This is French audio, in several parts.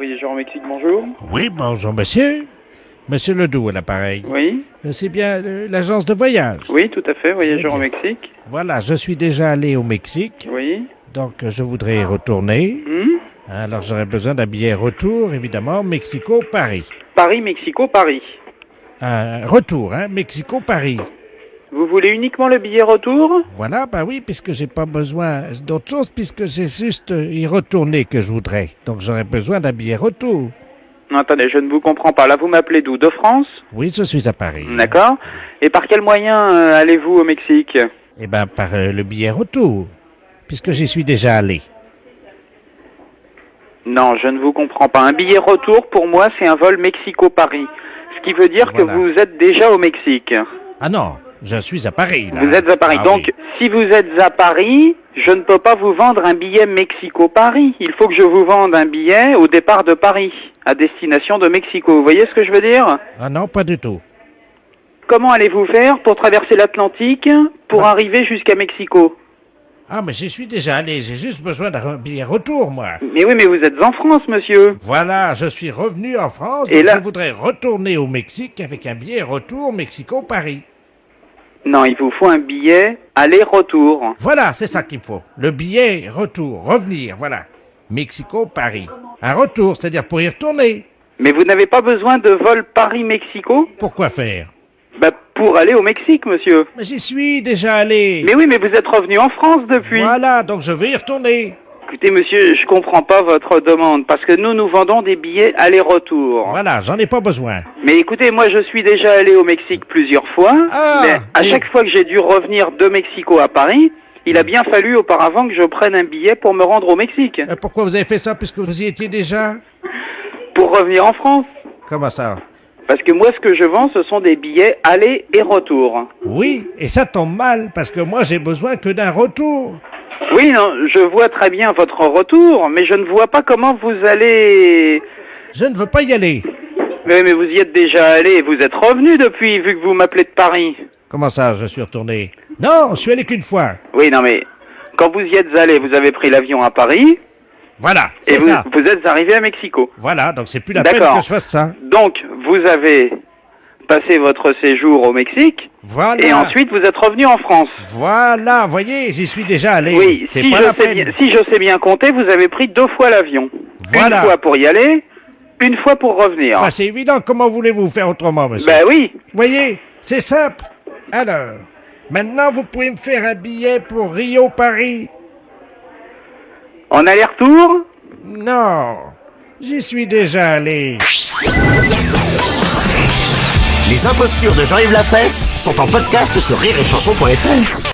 Voyageurs au Mexique, bonjour. Oui, bonjour monsieur. Monsieur Ledoux à l'appareil. Oui, C'est bien l'agence de voyage. oui, tout à fait, Voyageurs au bien. Mexique. Voilà, je suis déjà allé au Mexique, Oui. donc je voudrais y retourner. Alors j'aurais besoin d'un billet retour, évidemment, Mexico-Paris. Paris, Mexico, Paris. Retour, hein, Mexico-Paris. Vous voulez uniquement le billet retour? Voilà, bah oui, puisque j'ai pas besoin d'autre chose, puisque c'est juste y retourner que je voudrais. Donc j'aurais besoin d'un billet retour. Non, attendez, je ne vous comprends pas. Là, vous m'appelez d'où? De France? Oui, je suis à Paris. D'accord. Et par quel moyen allez-vous au Mexique? Eh ben, par le billet retour, puisque j'y suis déjà allé. Non, je ne vous comprends pas. Un billet retour, pour moi, c'est un vol Mexico-Paris. Ce qui veut dire que Voilà. vous êtes déjà au Mexique. Ah non, je suis à Paris, là. Vous êtes à Paris. Ah Donc, oui. si vous êtes à Paris, je ne peux pas vous vendre un billet Mexico-Paris. Il faut que je vous vende un billet au départ de Paris, à destination de Mexico. Vous voyez ce que je veux dire? Ah non, pas du tout. Comment allez-vous faire pour traverser l'Atlantique pour arriver jusqu'à Mexico? Ah, mais j'y suis déjà allé, j'ai juste besoin d'un billet retour, moi. Mais oui, mais vous êtes en France, monsieur. Voilà, je suis revenu en France, Et donc là- je voudrais retourner au Mexique avec un billet retour Mexico-Paris. Non, il vous faut un billet aller-retour. Voilà, c'est ça qu'il me faut. Le billet retour, revenir, voilà. Mexico-Paris. Un retour, c'est-à-dire pour y retourner. Mais vous n'avez pas besoin de vol Paris-Mexico? Pourquoi faire? Bah, pour aller au Mexique, monsieur. Mais j'y suis déjà allé. Mais oui, mais vous êtes revenu en France depuis. Voilà, donc je vais y retourner. Écoutez, monsieur, je comprends pas votre demande, parce que nous vendons des billets aller-retour. Voilà, j'en ai pas besoin. Mais écoutez, moi, je suis déjà allé au Mexique plusieurs fois, Ah, mais à et- chaque fois que j'ai dû revenir de Mexico à Paris, il a bien fallu auparavant que je prenne un billet pour me rendre au Mexique, Pourquoi vous avez fait ça puisque vous y étiez déjà? pour revenir en France. Comment ça? Parce que moi, ce que je vends, ce sont des billets aller et retour. Oui, et ça tombe mal, parce que moi j'ai besoin que d'un retour. Oui, non, je vois très bien votre retour, mais je ne vois pas comment vous allez... Je ne veux pas y aller. Mais vous y êtes déjà allé, vous êtes revenu depuis, vu que vous m'appelez de Paris. Comment ça, je suis retourné? Non, je suis allé qu'une fois. Oui, non, mais quand vous y êtes allé, vous avez pris l'avion à Paris, Voilà, et c'est ça. vous êtes arrivé à Mexico. Voilà, donc c'est plus la peine D'accord. que je fasse ça. Donc, vous avez passé votre séjour au Mexique, Voilà. et ensuite vous êtes revenu en France. Voilà, voyez, j'y suis déjà allé. Oui, c'est si pas je, la sais peine. bien, si je sais bien compter, vous avez pris 2 fois l'avion. Voilà. Une fois pour y aller, une fois pour revenir. Ah, c'est évident, comment voulez-vous faire autrement, monsieur? Ben oui. Voyez, c'est simple. Alors, maintenant vous pouvez me faire un billet pour Rio-Paris? En aller-retour? Non, j'y suis déjà allé. Les impostures de Jean-Yves Lafesse sont en podcast sur rireetchanson.fr.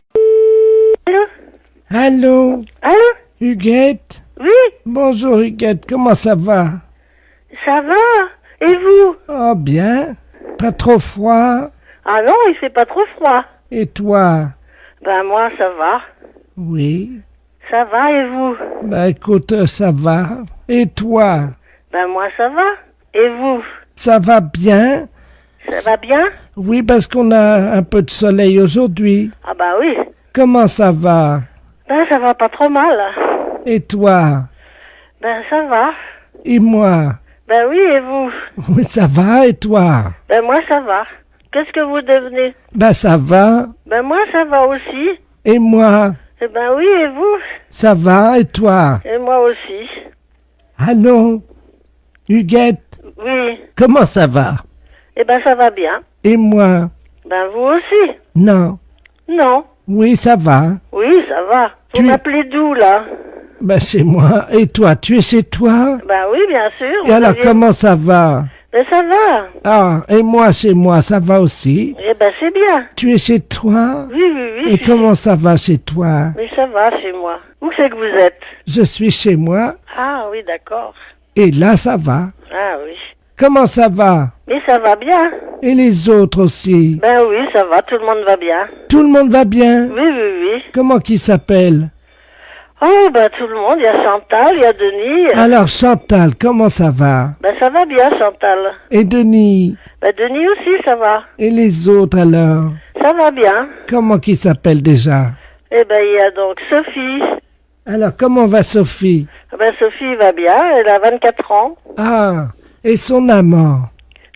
Allô, Allô? Huguette? Oui, Bonjour Huguette, comment ça va? ça va? Et vous? Oh bien, pas trop froid. Ah non, il fait pas trop froid. Et toi? Ben moi, ça va. Oui. Ça va, et vous? Bah écoute, ça va. Et toi? Ben moi, ça va. Et vous? Ça va bien? Ça va bien? Oui, parce qu'on a un peu de soleil aujourd'hui. Ah bah oui. Comment ça va? Ben ça va pas trop mal. Et toi? Ben ça va. Et moi? Ben oui, et vous? Oui, ça va, et toi? Ben moi, ça va. Qu'est-ce que vous devenez? Bah ça va. Ben moi, ça va aussi. Et moi? Eh ben oui, et vous? Ça va, et toi? Et moi aussi. Allô? Huguette? Oui. Comment ça va? Eh ben ça va bien. Et moi? Ben vous aussi? Non. Non. Oui, ça va. Oui, ça va. Vous Tu- m'appelez d'où, là? Ben c'est moi. Et toi, tu es chez toi? Ben oui, bien sûr. Et Vous alors, aviez- comment ça va? Ben ça va. Ah, et moi, chez moi, ça va aussi? Eh ben c'est bien. Tu es chez toi? Oui, oui, oui. Et comment ça va chez toi? Mais ça va chez moi. Où c'est que vous êtes? Je suis chez moi, Ah oui, d'accord. et là, ça va. Ah oui. Comment ça va? Mais ça va bien. Et les autres aussi? Ben oui, ça va, tout le monde va bien. Tout le monde va bien? Oui, oui, oui. Comment qui s'appelle? Oh, ben tout le monde, il y a Chantal, il y a Denis. Alors, Chantal, comment ça va? Ben ça va bien, Chantal. Et Denis? Ben Denis aussi, ça va. Et les autres alors? Ça va bien. Comment qui s'appelle déjà? Eh ben il y a donc Sophie, Alors, comment va Sophie? Ben, Sophie va bien, elle a 24 ans. Ah, et son amant?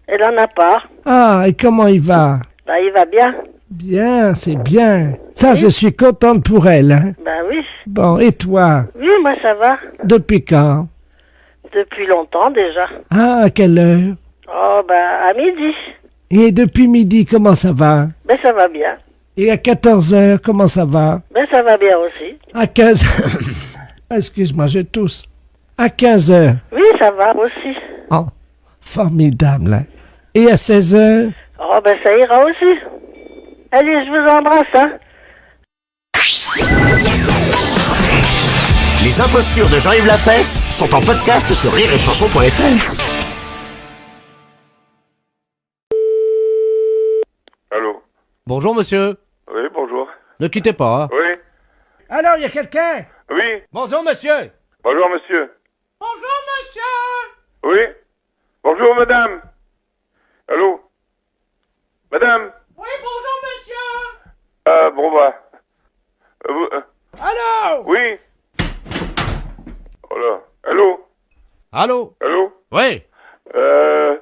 Elle en a pas. Ah, et comment il va? Ben, il va bien. Bien, c'est bien. Ça, Oui. je suis contente pour elle. Hein. Ben oui. Bon, et toi? Oui, moi ça va. Depuis quand? Depuis longtemps déjà. Ah, à quelle heure? Oh, ben, à midi. Et depuis midi, comment ça va? Ben, ça va bien. Et à 14 heures, comment ça va? Ben, ça va bien aussi. À 15... Excuse-moi, je tousse. À 15 heures. Oui, ça va aussi. Oh, formidable. Hein. Et à 16 heures? Oh, ben, ça ira aussi. Allez, je vous embrasse, hein. Les impostures de Jean-Yves Lafesse sont en podcast sur rireetchanson.fr. Allô? Bonjour monsieur. Oui, bonjour. Ne quittez pas. Hein. Oui? Alors, il y a quelqu'un? Oui? Bonjour monsieur. Bonjour, monsieur. Bonjour monsieur. Oui? Bonjour, madame. Allô? Madame? Oui, bonjour monsieur. Bon, bah. Allô. Oui? Oh là. Allô? Allô. Allô? Oui. Euh...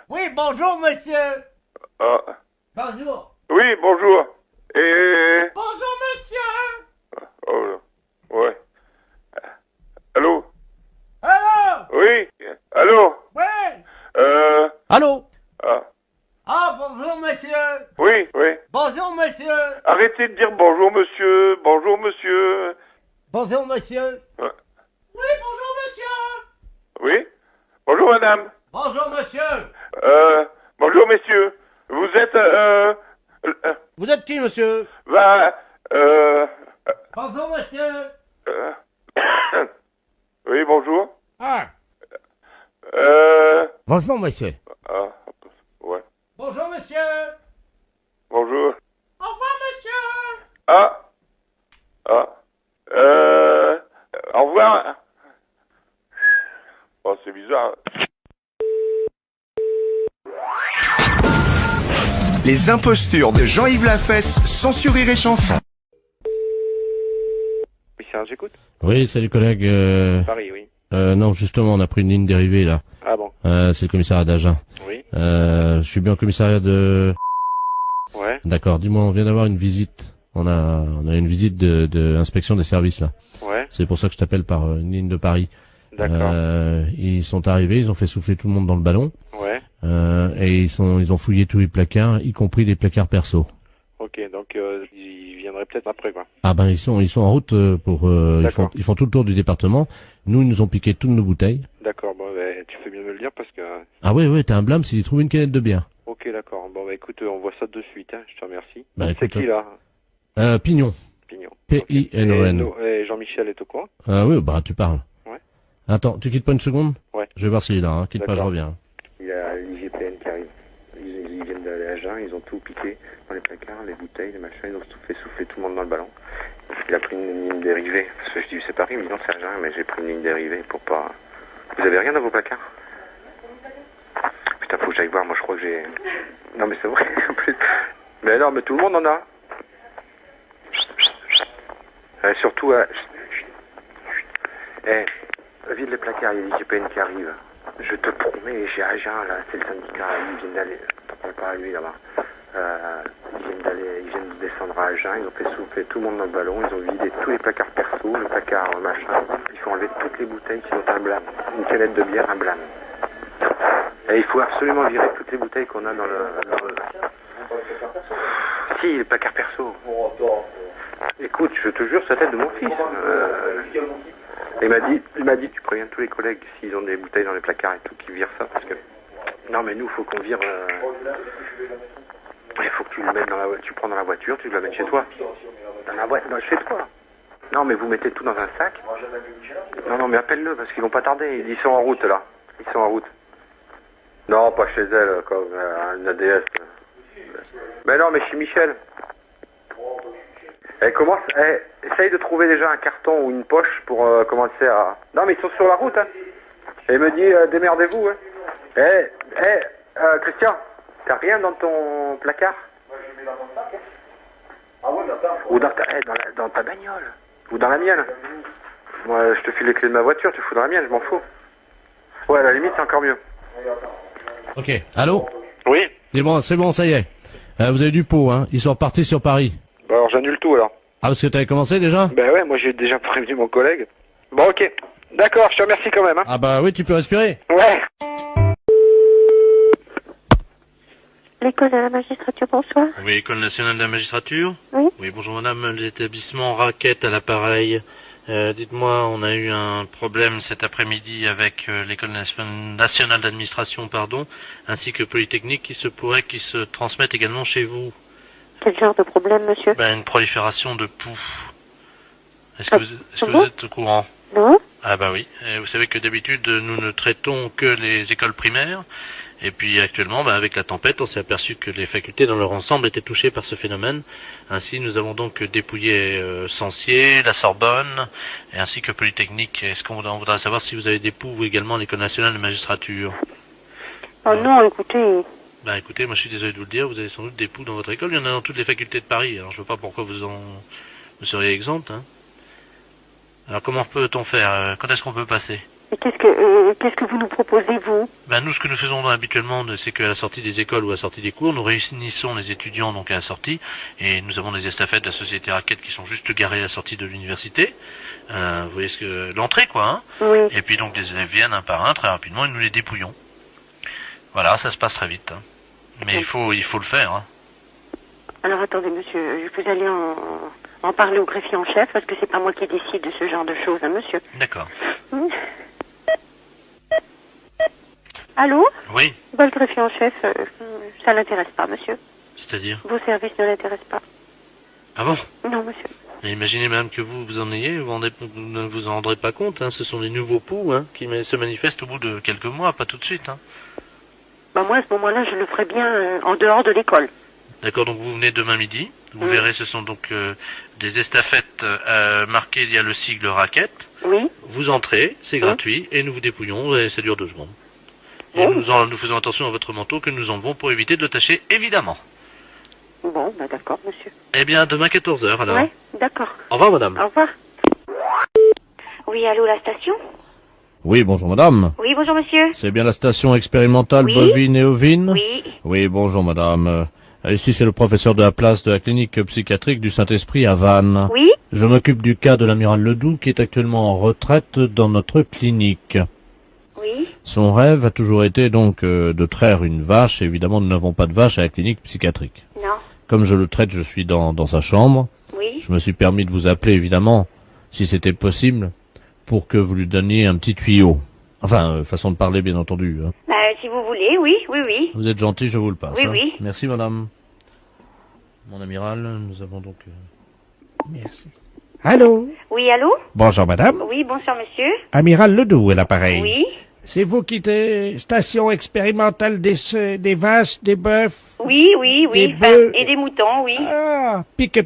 Oui, bonjour monsieur. Ah. Bonjour. Oui, bonjour. Et... Bonjour monsieur. Oh là. Ouais. Allô? Allô. Oui? Allô? Oui. Ah. Ah, bonjour monsieur. Oui, oui. Bonjour monsieur. Arrêtez de dire bonjour, monsieur. Bonjour, monsieur. Bonjour monsieur. Ouais. Oui, bonjour monsieur. Oui? Bonjour, madame. Bonjour monsieur. Bonjour, messieurs. Vous êtes, Vous êtes qui monsieur? Bonjour monsieur. euh, oui, bonjour. Ah. Euh, Bonjour monsieur. ah, ouais. Bonjour monsieur. Bonjour. Au revoir monsieur. Ah, au revoir. Oh, c'est bizarre. Les impostures de Jean-Yves Lafesse sont sur Rire et Chanson. Oui, Serge, j'écoute. Oui, salut collègue. Paris, oui. Non, justement, on a pris une ligne dérivée là. Ah bon? C'est le commissariat d'Agen. Oui. Je suis bien au commissariat de... Ouais. D'accord, dis-moi, on vient d'avoir une visite. On a une visite de inspection des services là. Ouais. C'est pour ça que je t'appelle par une ligne de Paris. D'accord. Ils sont arrivés, ils ont fait souffler tout le monde dans le ballon. Ouais. Et ils ont fouillé tous les placards, y compris les placards perso. Ok, donc ils viendraient peut-être après, quoi. Ah ben ils sont en route pour ils font tout le tour du département. Nous ils nous ont piqué toutes nos bouteilles. D'accord, bon, bah, tu fais bien me le dire parce que... Ah ouais, t'as un blâme s'ils trouvent une canette de bière. Ok, d'accord. Bon, bah écoute, on voit ça de suite, hein. Je te remercie. Bah, C'est écoute, qui, là? Pignon. Pignon. P-I-N-O-N. Et Jean-Michel est au coin? Oui, bah tu parles. Ouais. Attends, tu quittes pas une seconde? Ouais. Je vais voir s'il est là, hein. Quitte pas, je D'accord. reviens. Il y a l'IGPN qui arrive. Ils viennent d'aller à Jeun, ils ont tout piqué dans les placards, les bouteilles, les machins, ils ont tout fait souffler tout le monde dans le ballon. Il a pris une ligne dérivée. Parce que je dis c'est Paris, mais non c'est à Jeun, mais j'ai pris une ligne dérivée pour pas... Vous avez rien dans vos placards? Putain, faut que j'aille voir, moi je crois que j'ai... Non mais c'est vrai, en plus. Mais non, mais tout le monde en a. Surtout... vide les placards, il y a l'IGPN qui arrive. Je te promets, j'ai Agen, là, c'est le syndicat, ils viennent d'aller, t'en parles pas à lui là-bas, ils viennent de descendre à Agen, ils ont fait souffler tout le monde dans le ballon, ils ont vidé tous les placards perso, le placard machin, il faut enlever toutes les bouteilles qui ont un blâme, une canette de bière, un blâme. Et il faut absolument virer toutes les bouteilles qu'on a dans le... Si, les placards perso. Écoute, je te jure, c'est la tête de mon fils. Il m'a dit, tu préviens tous les collègues s'ils ont des bouteilles dans les placards et tout, qu'ils virent ça, parce que... Non, mais nous, faut qu'on vire... Il faut que tu le mettes dans la voiture, tu prends dans la voiture, tu le mets chez toi. Dans la voiture, chez toi. Non, mais vous mettez tout dans un sac. Non, mais appelle-le, parce qu'ils vont pas tarder. Ils sont en route, là. Ils sont en route. Non, pas chez elle, comme un ADS. Mais non, mais chez Michel. Essaye de trouver déjà un carton ou une poche pour commencer à... Non, mais ils sont sur la route, hein. Et il me dit, démerdez-vous, hein. Christian, t'as rien dans ton placard? Moi, je mets dans mon sac, hein. Ah ouais, dans ta... Ou dans ta bagnole. Ou dans la mienne. Moi, je te file les clés de ma voiture, tu fous dans la mienne, je m'en fous. Ouais, à la limite, c'est encore mieux. Ok. Allô? Oui. C'est bon, ça y est. Vous avez du pot, hein. Ils sont repartis sur Paris. Bah alors j'annule tout alors. Ah, parce que t'avais commencé déjà? Ben ouais, moi j'ai déjà prévenu mon collègue. Bon, ok. D'accord, je te remercie quand même, hein. Ah bah oui, tu peux respirer. Ouais. L'école de la magistrature, bonsoir. Oui, École nationale de la magistrature. Oui. Oui, bonjour madame, l'établissement Raquette à l'appareil. Dites-moi, on a eu un problème cet après-midi avec l'École nationale d'administration, pardon, ainsi que Polytechnique, qui se pourrait qu'ils se transmettent également chez vous. Quel genre de problème, monsieur? Ben, une prolifération de poux. Est-ce que vous bon êtes au courant? Non. Ah bah oui, vous savez que d'habitude nous ne traitons que les écoles primaires, et puis actuellement avec la tempête on s'est aperçu que les facultés dans leur ensemble étaient touchées par ce phénomène. Ainsi nous avons donc dépouillé Censier, la Sorbonne, et ainsi que Polytechnique. Est-ce qu'on voudrait savoir si vous avez des poux également à l'École nationale de magistrature? Oh non, écoutez. Bah écoutez, moi je suis désolé de vous le dire, vous avez sans doute des poux dans votre école, il y en a dans toutes les facultés de Paris, alors je vois pas pourquoi vous seriez exempt, hein. Alors comment peut-on faire? Quand est-ce qu'on peut passer? Et qu'est-ce que vous nous proposez, vous? Ben nous, ce que nous faisons habituellement, c'est qu'à la sortie des écoles ou à la sortie des cours, nous réunissons les étudiants donc à la sortie, et nous avons des estafettes de la société Raquette qui sont juste garées à la sortie de l'université. Vous voyez l'entrée, quoi, hein. Oui. Et puis donc les élèves viennent un par un très rapidement et nous les dépouillons. Voilà, ça se passe très vite, hein. Mais il faut le faire, hein. Alors attendez, monsieur, vous allez en parler au greffier en chef, parce que c'est pas moi qui décide de ce genre de choses, hein, monsieur. D'accord. Allô? Oui. Bah, le greffier en chef, ça l'intéresse pas, monsieur. C'est-à-dire? Vos services ne l'intéressent pas. Ah bon? Non, monsieur. Mais imaginez même que vous en ayez, vous ne vous en rendrez pas compte, hein. Ce sont des nouveaux poux, hein, qui se manifestent au bout de quelques mois, pas tout de suite, hein. Bah moi, à ce moment-là, je le ferai bien en dehors de l'école. D'accord, donc vous venez demain midi. Vous verrez, ce sont donc des estafettes marquées, il y a le sigle Raquette. Oui. Vous entrez, c'est gratuit, et nous vous dépouillons, et ça dure 2 secondes. Et nous faisons attention à votre manteau que nous enlevons pour éviter de le tacher, évidemment. Bon, bah d'accord, monsieur. Eh bien, demain 14h, alors. Ouais, d'accord. Au revoir, madame. Au revoir. Oui, allô, la station? Oui, bonjour madame. Oui, bonjour, monsieur. C'est bien la station expérimentale Oui. bovine et ovine? Oui. Oui, bonjour madame. Ici c'est le professeur de la place de la clinique psychiatrique du Saint-Esprit à Vannes. Oui. Je m'occupe du cas de l'amiral Ledoux qui est actuellement en retraite dans notre clinique. Oui. Son rêve a toujours été donc de traire une vache. Évidemment, nous n'avons pas de vache à la clinique psychiatrique. Non. Comme je le traite, je suis dans sa chambre. Oui. Je me suis permis de vous appeler, évidemment, si c'était possible, pour que vous lui donniez un petit tuyau. Enfin, façon de parler, bien entendu. Hein. Bah, si vous voulez, oui, oui, oui. Vous êtes gentil, je vous le passe. Oui, hein. oui. Merci, madame. Mon amiral, nous avons donc... Merci. Allô? Oui, allô? Bonjour, madame. Oui, bonsoir, monsieur. Amiral Ledoux est l'appareil. Oui. C'est vous qui êtes station expérimentale des vaches, des bœufs? Oui, oui, oui. Des bœufs. Et des moutons, oui. Ah, pique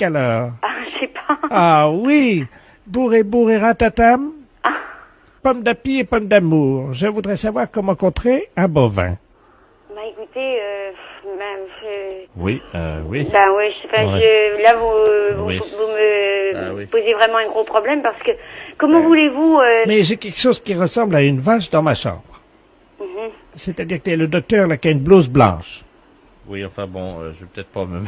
alors. Ah, je sais pas. Ah oui, bourré ratatam. Pomme d'api et pomme d'amour. Je voudrais savoir comment contrer un bovin. Bah, écoutez, Oui, oui. bah, ouais, je sais pas, Ouais. là, vous Oui. me posez vraiment un gros problème parce que, comment voulez-vous, Mais j'ai quelque chose qui ressemble à une vache dans ma chambre. Mhm. C'est-à-dire que le docteur là, qui a une blouse blanche. Oui, enfin bon, je vais peut-être pas me...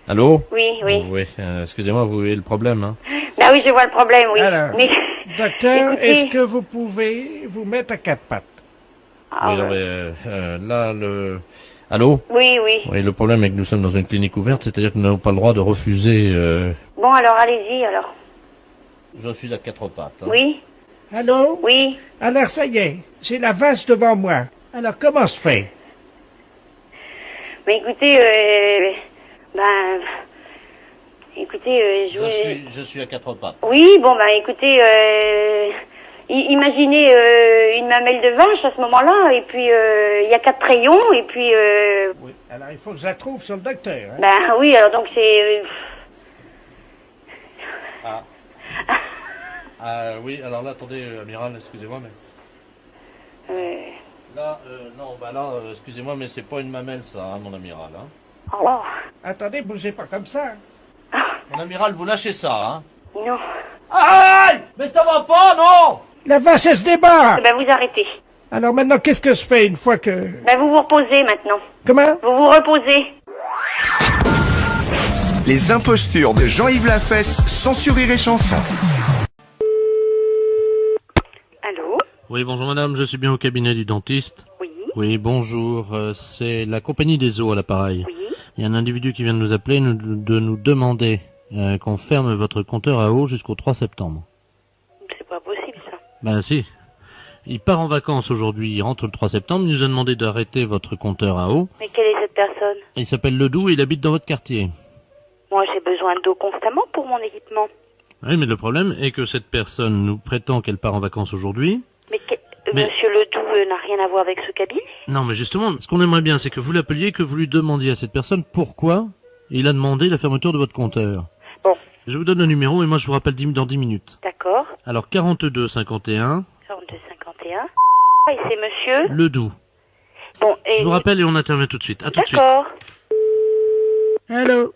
Allô? Oui, oui. Oui, excusez-moi, vous voyez le problème, hein? Bah oui, je vois le problème, oui. Alors, Mais, docteur, écoutez- est-ce que vous pouvez vous mettre à 4 pattes? Ah, Oui, non, ouais. mais, là, le... Allô? Oui, oui. Oui, le problème est que nous sommes dans une clinique ouverte, c'est-à-dire que nous n'avons pas le droit de refuser... Bon, alors, allez-y, alors. Je suis à 4 pattes. Hein. Oui, Allô? oui. Alors, ça y est, j'ai la vache devant moi. Alors, comment se fait? Mais écoutez, écoutez, Je suis à 4 pattes. Oui, bon, bah, écoutez, imaginez une mamelle de vache à ce moment-là, et puis il y a 4 rayons, et puis... Oui. Alors, il faut que je la trouve sur le docteur. Hein? Ben oui, alors donc c'est... Oui, alors là, attendez, amiral, excusez-moi, mais... Là, non, bah là, excusez-moi, mais c'est pas une mamelle, ça, hein, mon amiral, hein. Oh. Attendez, bougez pas comme ça. Mon amiral, vous lâchez ça, hein. Non. Aïe! Mais ça va pas, non! La vache, elle se débat. Ben vous arrêtez. Alors maintenant, qu'est-ce que je fais une fois que... Ben vous vous reposez maintenant. Comment? Vous vous reposez. Les impostures de Jean-Yves Lafesse sont sur Rire et Chanson. Allô? Oui, bonjour madame, je suis bien au cabinet du dentiste. Oui. Oui, bonjour, c'est la compagnie des eaux à l'appareil. Oui. Il y a un individu qui vient de nous appeler, de nous demander qu'on ferme votre compteur à eau jusqu'au 3 septembre. C'est pas possible ça. Ben si. Il part en vacances aujourd'hui, il rentre le 3 septembre, il nous a demandé d'arrêter votre compteur à eau. Mais quelle est cette personne? Il s'appelle Ledoux et il habite dans votre quartier. Moi j'ai besoin d'eau constamment pour mon équipement. Oui, mais le problème est que cette personne nous prétend qu'elle part en vacances aujourd'hui. Mais Monsieur Ledoux n'a rien à voir avec ce cabinet? Non, mais justement, ce qu'on aimerait bien, c'est que vous l'appeliez, que vous lui demandiez à cette personne pourquoi il a demandé la fermeture de votre compteur. Bon. Je vous donne le numéro et moi je vous rappelle dans 10 minutes. D'accord. Alors 42 51. 42 51. Et c'est monsieur? Ledoux. Bon, et... Je vous rappelle et on intervient tout de suite. À tout de suite. D'accord. Allô?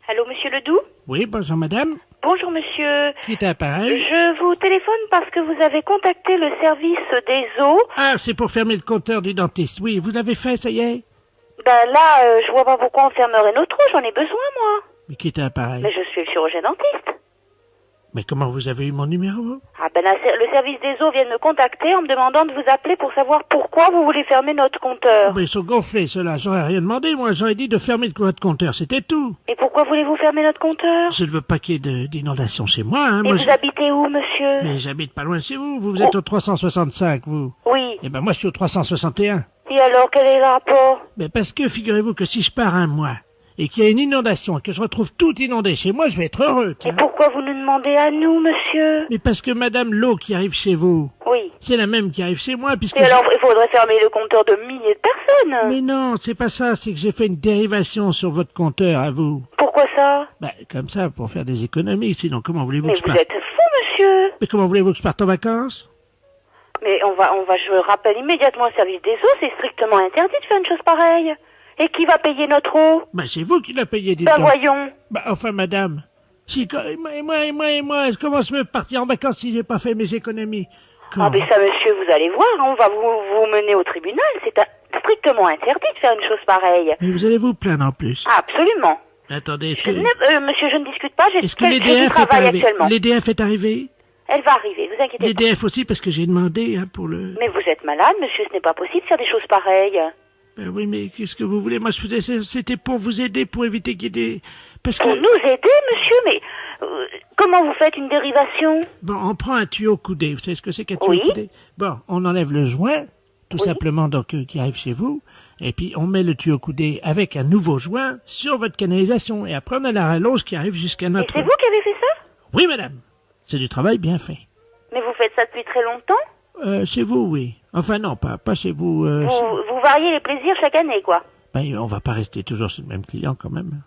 Allô, monsieur Ledoux? Oui, bonjour madame. Bonjour, monsieur. Qui est à l'appareil? Je vous téléphone parce que vous avez contacté le service des eaux. Ah, c'est pour fermer le compteur du dentiste. Oui, vous l'avez fait, ça y est? Ben là, je vois pas pourquoi on fermerait notre eau, j'en ai besoin, moi. Mais qui est à l'appareil? Mais je suis le chirurgien dentiste. Mais comment vous avez eu mon numéro? Ah ben là, le service des eaux vient de me contacter en me demandant de vous appeler pour savoir pourquoi vous voulez fermer notre compteur. Mais ils sont gonflés, ceux-là. J'aurais rien demandé, moi. J'aurais dit de fermer votre compteur, c'était tout. Et pourquoi voulez-vous fermer notre compteur? Je ne veux pas qu'il y ait d'inondation chez moi, hein. Et Moi, vous habitez où, monsieur? Mais j'habite pas loin de chez vous. Vous êtes au 365, vous. Oui. Eh ben, moi, je suis au 361. Et alors, quel est le rapport? Mais parce que, figurez-vous que si je pars un mois, et qu'il y a une inondation, et que je retrouve tout inondé chez moi, je vais être heureux, tiens. Et pourquoi vous nous demandez à nous, monsieur? Mais parce que madame, l'eau qui arrive chez vous, oui, c'est la même qui arrive chez moi, puisque... Et alors, il faudrait fermer le compteur de milliers de personnes. Mais non, c'est pas ça, c'est que j'ai fait une dérivation sur votre compteur, à vous. Pourquoi ça? Ben, comme ça, pour faire des économies, sinon comment voulez-vous Mais que je vous parte? êtes fou, monsieur. Mais comment voulez-vous que je parte en vacances? Mais je rappelle immédiatement au service des eaux, c'est strictement interdit de faire une chose pareille. Et qui va payer notre eau? Ben, c'est vous qui la payez, dites Ben donc. voyons. Ben, enfin, madame. Si, moi, comment je peux partir en vacances si j'ai pas fait mes économies? Ah, mais ça, monsieur, vous allez voir, on va vous mener au tribunal. C'est strictement interdit de faire une chose pareille. Mais vous allez vous plaindre en plus. Ah, absolument. Attendez, est-ce que... monsieur, je ne discute pas, Est-ce que je l'EDF est travaille arrivé? actuellement. L'EDF est arrivé? Elle va arriver, vous inquiétez pas. L'EDF aussi, parce que j'ai demandé, hein, pour le... Mais vous êtes malade, monsieur, ce n'est pas possible de faire des choses pareilles. Ben oui, mais qu'est-ce que vous voulez? Moi, je faisais, c'était pour vous aider, pour éviter qu'il y ait des... Parce que... Pour nous aider, monsieur, mais comment vous faites une dérivation? Bon, on prend un tuyau coudé. Vous savez ce que c'est qu'un tuyau Oui. coudé? Bon, on enlève le joint, tout simplement, donc, qui arrive chez vous, et puis on met le tuyau coudé avec un nouveau joint sur votre canalisation, et après on a la rallonge qui arrive jusqu'à Et notre... c'est vous qui avez fait ça? Oui, madame. C'est du travail bien fait. Mais vous faites ça depuis très longtemps? Chez vous, oui. Enfin, non, pas chez vous. Vous variez les plaisirs chaque année, quoi. Ben, on va pas rester toujours chez le même client, quand même.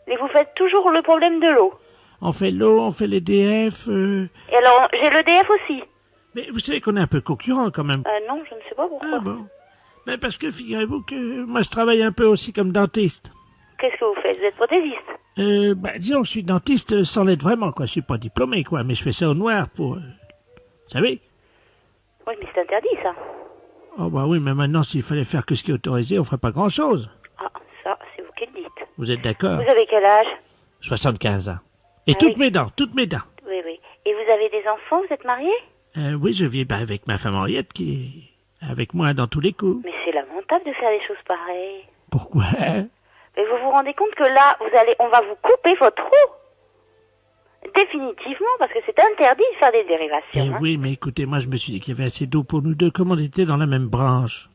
Et vous faites toujours le problème de l'eau. On fait l'eau, on fait l'EDF... Et alors, j'ai l'EDF aussi. Mais vous savez qu'on est un peu concurrent, quand même. Non, je ne sais pas pourquoi. Ah bon. Ben, parce que, figurez-vous que moi, je travaille un peu aussi comme dentiste. Qu'est-ce que vous faites? Vous êtes prothésiste? Disons que je suis dentiste sans l'être vraiment, quoi. Je suis pas diplômé, quoi, mais je fais ça au noir pour... vous savez? Oui, mais c'est interdit, ça. Oh, bah oui, mais maintenant, s'il fallait faire que ce qui est autorisé, on ferait pas grand-chose. Ah, ça, c'est vous qui le dites. Vous êtes d'accord? Vous avez quel âge? 75 ans. Et Ah toutes oui. mes dents, toutes mes dents. Oui, oui. Et vous avez des enfants? Vous êtes marié? Oui, je vis avec ma femme Henriette qui est avec moi dans tous les coups. Mais c'est lamentable de faire des choses pareilles. Pourquoi? Mais vous vous rendez compte que là, on va vous couper votre eau? Définitivement, parce que c'est interdit de faire des dérivations. hein. Oui, mais écoutez, moi je me suis dit qu'il y avait assez d'eau pour nous deux, comme on était dans la même branche.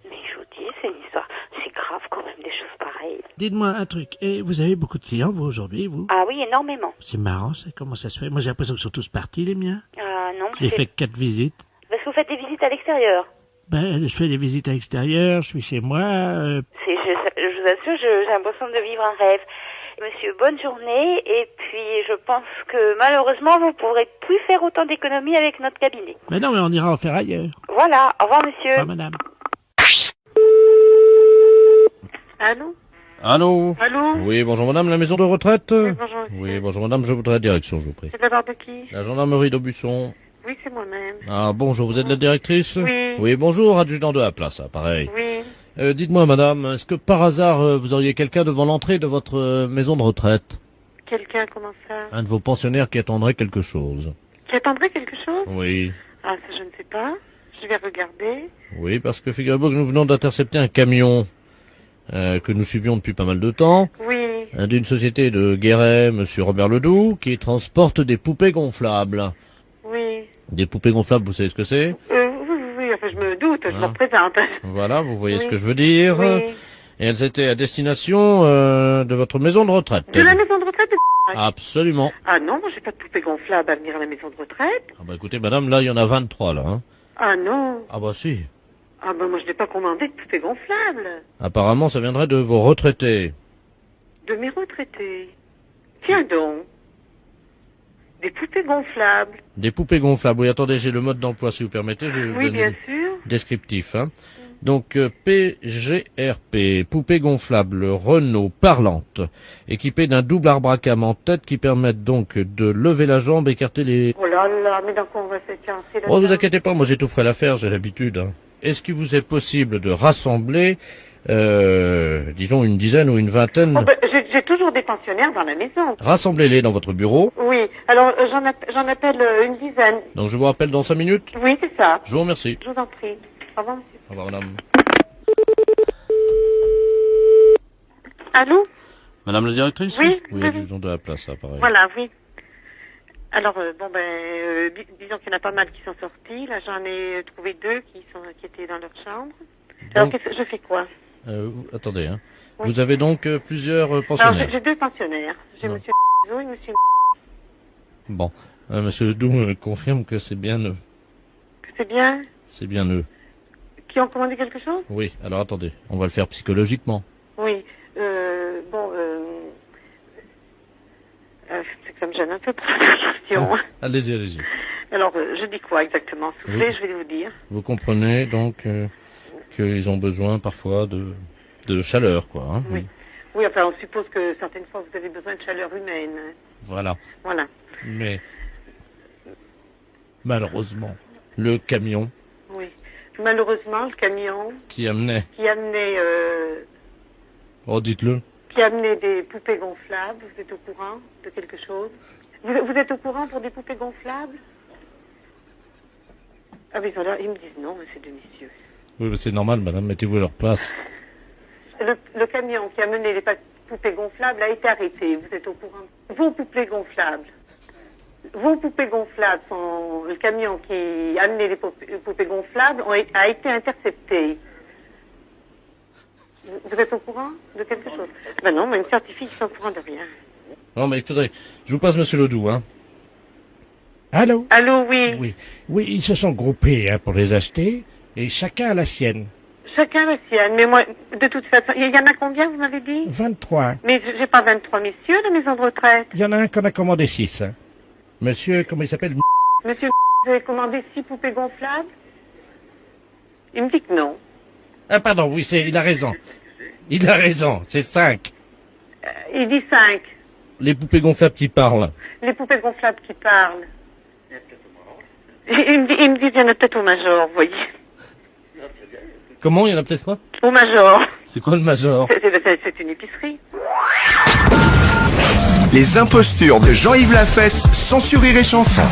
Mais je vous dis, c'est une histoire. C'est grave quand même des choses pareilles. Dites-moi un truc, et vous avez beaucoup de clients, vous, aujourd'hui, vous? Ah oui, énormément. C'est marrant, ça, comment ça se fait? Moi j'ai l'impression qu'ils sont tous partis, les miens. Ah non, J'ai fait 4 visites. Parce que vous faites des visites à l'extérieur. Ben, je fais des visites à l'extérieur, je suis chez moi. Je vous assure, j'ai l'impression de vivre un rêve. Monsieur, bonne journée. Et puis, je pense que malheureusement, vous ne pourrez plus faire autant d'économies avec notre cabinet. Mais non, mais on ira en faire ailleurs. Voilà. Au revoir, monsieur. Au revoir, madame. Allô? Allô? Allô? Oui, bonjour madame, la maison de retraite? Oui, bonjour, monsieur. Oui, bonjour madame, je voudrais la direction, je vous prie. C'est de la part de qui? La gendarmerie d'Aubusson. Oui, c'est moi-même. Ah, bonjour, vous êtes la directrice? Oui. Oui, bonjour, adjudant de la place, pareil. Oui. Dites-moi madame, est-ce que par hasard, vous auriez quelqu'un devant l'entrée de votre maison de retraite? Quelqu'un, comment ça? Un de vos pensionnaires qui attendrait quelque chose. Qui attendrait quelque chose? Oui. Ah, ça, je ne sais pas. Je vais regarder. Oui, parce que figurez-vous que nous venons d'intercepter un camion que nous suivions depuis pas mal de temps, Oui. d'une société de Guéret, monsieur Robert Ledoux, qui transporte des poupées gonflables. Oui. Des poupées gonflables, vous savez ce que c'est? Oui, enfin, je me doute, je me représente. Voilà, vous voyez Oui. ce que je veux dire. Oui. Et elles étaient à destination de votre maison de retraite. De la maison de retraite de... Absolument. Ah non, moi j'ai pas de poupée gonflable à venir à la maison de retraite. Ah bah écoutez madame, là il y en a 23 là. Hein. Ah non. Ah bah si. Ah ben moi je n'ai pas commandé de poupée gonflable. Apparemment ça viendrait de vos retraités. De mes retraités. Tiens donc. Des poupées gonflables. Des poupées gonflables. Oui, attendez, j'ai le mode d'emploi si vous permettez. Je vais vous Oui, donner bien le sûr. descriptif. Hein. Donc PGRP, poupée gonflable Renault parlante, équipée d'un double arbre-à-cam en tête qui permettent donc de lever la jambe, écarter les... Oh là là, mais dans quoi on va se casser là? Oh, vous inquiétez pas, moi j'ai tout frais à l'affaire, j'ai l'habitude. Hein. Est-ce qu'il vous est possible de rassembler, disons une dizaine ou une vingtaine... Oh, ben, j'ai toujours des pensionnaires dans la maison. Rassemblez-les dans votre bureau. Oui, alors j'en appelle une dizaine. Donc je vous rappelle dans 5 minutes. Oui, c'est ça. Je vous remercie. Je vous en prie. Au revoir, monsieur. Au revoir madame. Allô? Madame la directrice? Oui, Oui, oui. adjudant de la place, pareil. Voilà, oui. Alors, disons qu'il y en a pas mal qui sont sortis. Là, j'en ai trouvé 2 qui étaient dans leur chambre. Alors, Donc, je fais quoi? attendez, hein. Oui. Vous avez donc plusieurs Alors, pensionnaires. j'ai 2 pensionnaires. J'ai Non. monsieur et monsieur Bon, monsieur Ledoux me confirme que c'est bien eux. C'est bien? C'est bien eux. Qui ont commandé quelque chose? Oui, alors attendez, on va le faire psychologiquement. Oui. C'est que ça me gêne un peu pour la question. Allez-y, allez-y. Alors, je dis quoi exactement? S'il vous plaît, je vais vous dire. Vous comprenez donc qu'ils ont besoin parfois de chaleur, quoi. Hein, Oui. Oui, enfin, on suppose que certaines fois, vous avez besoin de chaleur humaine. Voilà. Voilà. Mais malheureusement, le camion Oui. Malheureusement, le camion qui amenait, qui amenait dites-le, des poupées gonflables, vous êtes au courant de quelque chose? Vous êtes au courant pour des poupées gonflables? Ah mais ils me disent non, c'est de messieurs. oui, mais c'est normal, madame, mettez-vous à leur place. Le camion qui a mené les poupées gonflables a été arrêté, vous êtes au courant? Vos poupées gonflables sont... Le camion qui a amené les poupées gonflables a été intercepté. Vous êtes au courant de quelque chose? Ben non, mais une certifie qu'ils sont au courant de rien. Non, mais écoutez, je vous passe monsieur Ledoux, hein. Allô? Allô, oui. Oui. Oui, ils se sont groupés pour les acheter, et chacun a la sienne. Chacun la sienne, mais moi, de toute façon, il y en a combien, vous m'avez dit? 23. Mais j'ai pas 23 messieurs à la maison de retraite. Il y en a un qu'on a commandé 6. Hein. Monsieur, comment il s'appelle? Monsieur, vous avez commandé 6 poupées gonflables? Il me dit que non. Ah pardon, oui, il a raison. Il a raison, c'est 5. Il dit 5. Les poupées gonflables qui parlent. Les poupées gonflables qui parlent. Il me dit qu'il y en a peut-être au Major, vous voyez. Comment, il y en a peut-être quoi? Au Major. C'est quoi le Major? C'est une épicerie. Les impostures de Jean-Yves Lafesse, sans Rire et Chanson.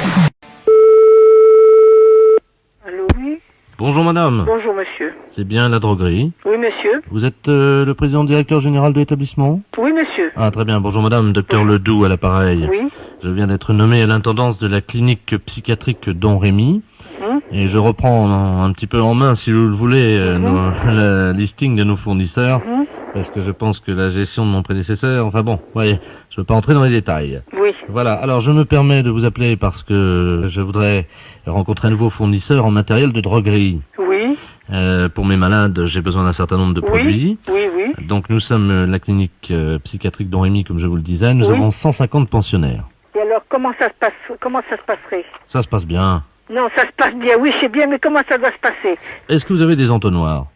Allô, oui. Bonjour madame. Bonjour, monsieur. C'est bien la droguerie. Oui, monsieur. Vous êtes le président directeur général de l'établissement? Oui, monsieur. Ah très bien, bonjour madame, docteur Ledoux à l'appareil. Oui. Je viens d'être nommé à l'intendance de la clinique psychiatrique Don Rémy. Et je reprends un petit peu en main, si vous le voulez, le listing de nos fournisseurs. Parce que je pense que la gestion de mon prédécesseur, enfin bon, voyez, je ne veux pas entrer dans les détails. Oui. Voilà, alors je me permets de vous appeler parce que je voudrais rencontrer un nouveau fournisseur en matériel de droguerie. Oui. Pour mes malades, j'ai besoin d'un certain nombre de produits. Oui, oui. Donc nous sommes la clinique psychiatrique Don Rémy, comme je vous le disais. Nous avons 150 pensionnaires. Et alors, comment ça se passerait? Ça se passe bien. Non, ça se passe bien, oui, c'est bien, mais comment ça doit se passer? Est-ce que vous avez des entonnoirs?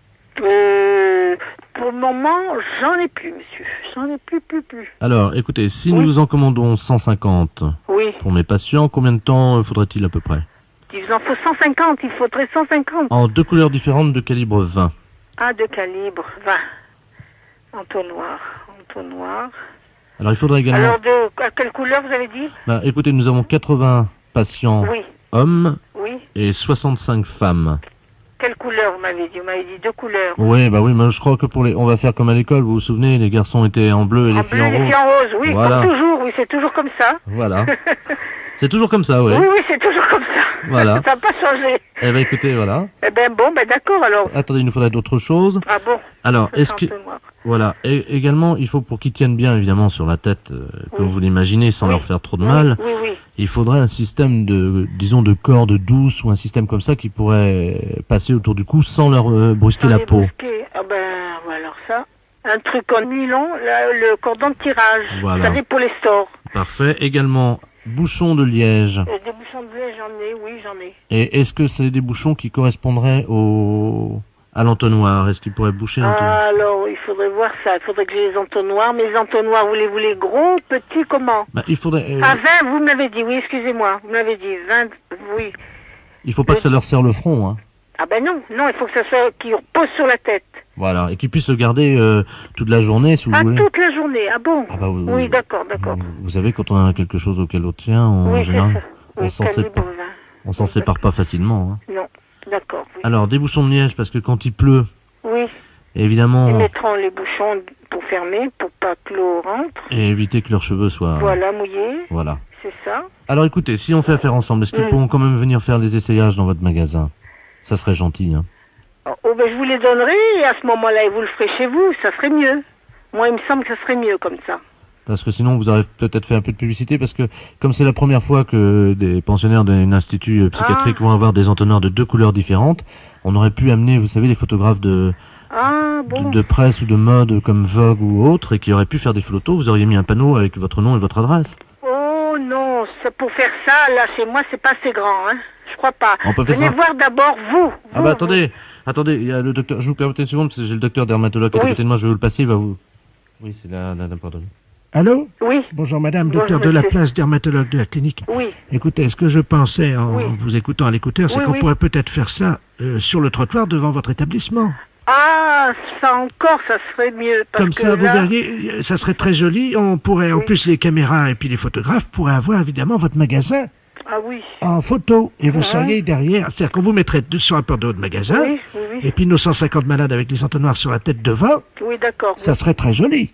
pour le moment, j'en ai plus, monsieur. J'en ai plus. Alors, écoutez, si Oui. nous vous en commandons 150 Oui. pour mes patients, combien de temps faudrait-il à peu près? Il vous en faut 150, il faudrait 150. En 2 couleurs différentes de calibre 20. Ah, de calibre 20. Entonnoir. Alors, il faudrait également... Alors, à quelle couleur vous avez dit? Bah, écoutez, nous avons 80 patients Oui. hommes Oui. et 65 femmes. Quelle couleur vous m'avez dit? Vous m'avez dit 2 couleurs. Oui, bah oui, mais je crois que on va faire comme à l'école, vous vous souvenez, les garçons étaient en bleu et les filles bleu, en les rose. filles en rose, oui, Voilà. comme toujours, oui, c'est toujours comme ça. Voilà. C'est toujours comme ça, oui. Oui, c'est toujours comme ça. Voilà. Ça n'a pas changé. Eh ben écoutez, voilà. Eh ben bon, d'accord alors. Attendez, il nous faudrait d'autres choses. Ah bon? Alors, Ça, est-ce c'est que... un peu noir. Voilà. Et également, il faut pour qu'ils tiennent bien, évidemment, sur la tête, comme vous l'imaginez, sans leur faire trop de mal, Oui. il faudrait un système disons, de corde douce ou un système comme ça qui pourrait passer autour du cou sans leur brusquer la peau. Ah ben, ouais, alors ça. Un truc en nylon, le cordon de tirage. Voilà. Vous savez, pour les stores. Parfait. Également, bouchons de liège. Des bouchons de lait, j'en ai. Et est-ce que c'est des bouchons qui correspondraient à l'entonnoir? Est-ce qu'ils pourraient boucher l'entonnoir? Alors, il faudrait voir ça. Il faudrait que j'ai les entonnoirs. Mais les entonnoirs, voulez-vous les gros, petits, comment? Bah, il faudrait... 20, vous me l'avez dit, oui, excusez-moi. Vous m'avez dit 20, oui. Il faut pas que ça leur serre le front, hein. Ah ben non, il faut que ça soit, qu'ils reposent sur la tête. Voilà, et qu'ils puissent le garder toute la journée, si vous voulez. Toute la journée, ah bon? Ah bah oui, Oui, d'accord. Vous savez, quand on a quelque chose auquel on tient, en général, on s'en sépare pas facilement. Hein. Non, d'accord. Oui. Alors, des bouchons de liège, parce que quand il pleut, oui. Évidemment... Ils mettront les bouchons pour fermer, pour pas que l'eau rentre. Et éviter que leurs cheveux soient... Voilà, mouillés. Voilà. C'est ça. Alors écoutez, si on fait affaire ensemble, est-ce qu'ils pourront quand même venir faire des essayages dans votre magasin? Ça serait gentil, hein. Oh, ben je vous les donnerai, et à ce moment-là, vous le ferez chez vous, ça serait mieux. Moi, il me semble que ça serait mieux comme ça. Parce que sinon, vous aurez peut-être fait un peu de publicité, parce que comme c'est la première fois que des pensionnaires d'un institut psychiatrique vont avoir des entonnoirs de 2 couleurs différentes, on aurait pu amener, vous savez, les photographes de presse ou de mode comme Vogue ou autre, et qui auraient pu faire des photos. Vous auriez mis un panneau avec votre nom et votre adresse. Oh non, pour faire ça, là, chez moi, c'est pas assez grand, hein. Je crois pas. On peut faire Venez ça. voir d'abord vous. Ah bah attendez, il y a le docteur, je vous permets une seconde, parce que j'ai le docteur dermatologue qui est à côté de moi, je vais vous le passer, il va vous... Oui, c'est là, pardon. Allô? Oui. Bonjour madame, Bonjour, docteur de la monsieur. place, dermatologue de la clinique. Oui. Écoutez, ce que je pensais en vous écoutant à l'écouteur, c'est Oui, qu'on oui. pourrait peut-être faire ça sur le trottoir devant votre établissement. Ah, ça encore, ça serait mieux. Parce Comme que ça, vous là, verriez, ça serait très joli. On pourrait, en plus, les caméras et puis les photographes pourraient avoir évidemment votre magasin Ah oui. en photo. Et vous Ouais. seriez derrière. C'est-à-dire qu'on vous mettrait sur un porte de votre magasin. Oui, oui. Et puis nos 150 malades avec les entonnoirs sur la tête devant. Oui, d'accord. Ça serait très joli.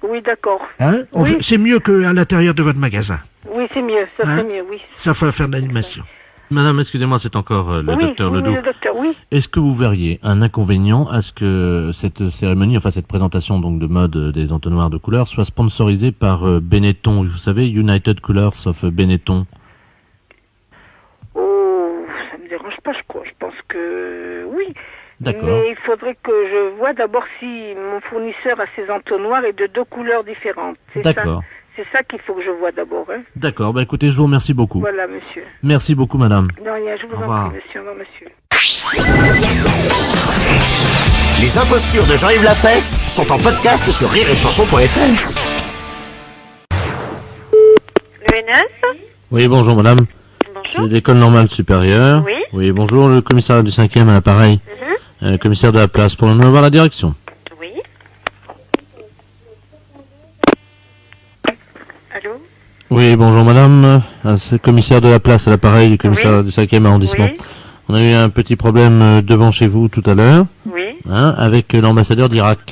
Oui, d'accord. Hein? Oui. C'est mieux qu'à l'intérieur de votre magasin. Oui, c'est mieux, ça Hein? serait mieux, oui. Ça faut faire de l'animation. Madame, excusez-moi, c'est encore le oui, docteur oui, Ledoux. le docteur, oui. Est-ce que vous verriez un inconvénient à ce que cette cérémonie, enfin cette présentation donc de mode des entonnoirs de couleurs, soit sponsorisée par Benetton, vous savez, United Colors of Benetton? Oh, ça me dérange pas, je crois. Je pense que oui. D'accord. Mais il faudrait que je vois d'abord si mon fournisseur a ses entonnoirs et de 2 couleurs différentes. C'est D'accord. ça. C'est ça qu'il faut que je vois d'abord, hein. D'accord, bah écoutez, je vous remercie beaucoup. Voilà, monsieur. Merci beaucoup, madame. De rien, je vous Au en revoir. prie, monsieur. Au revoir, monsieur. Les impostures de Jean-Yves Lafesse sont en podcast sur rireetchanson.fr. L'UNS. Oui, bonjour, madame. C'est l'école normale supérieure. Oui. Oui, bonjour, le commissaire du 5e à l'appareil. Commissaire de la place, pour nous avoir la direction. Oui. Allô? Oui, bonjour madame, c'est le commissaire de la place à l'appareil du commissaire du 5e arrondissement. Oui. On a eu un petit problème devant chez vous tout à l'heure, Oui. avec l'ambassadeur d'Irak.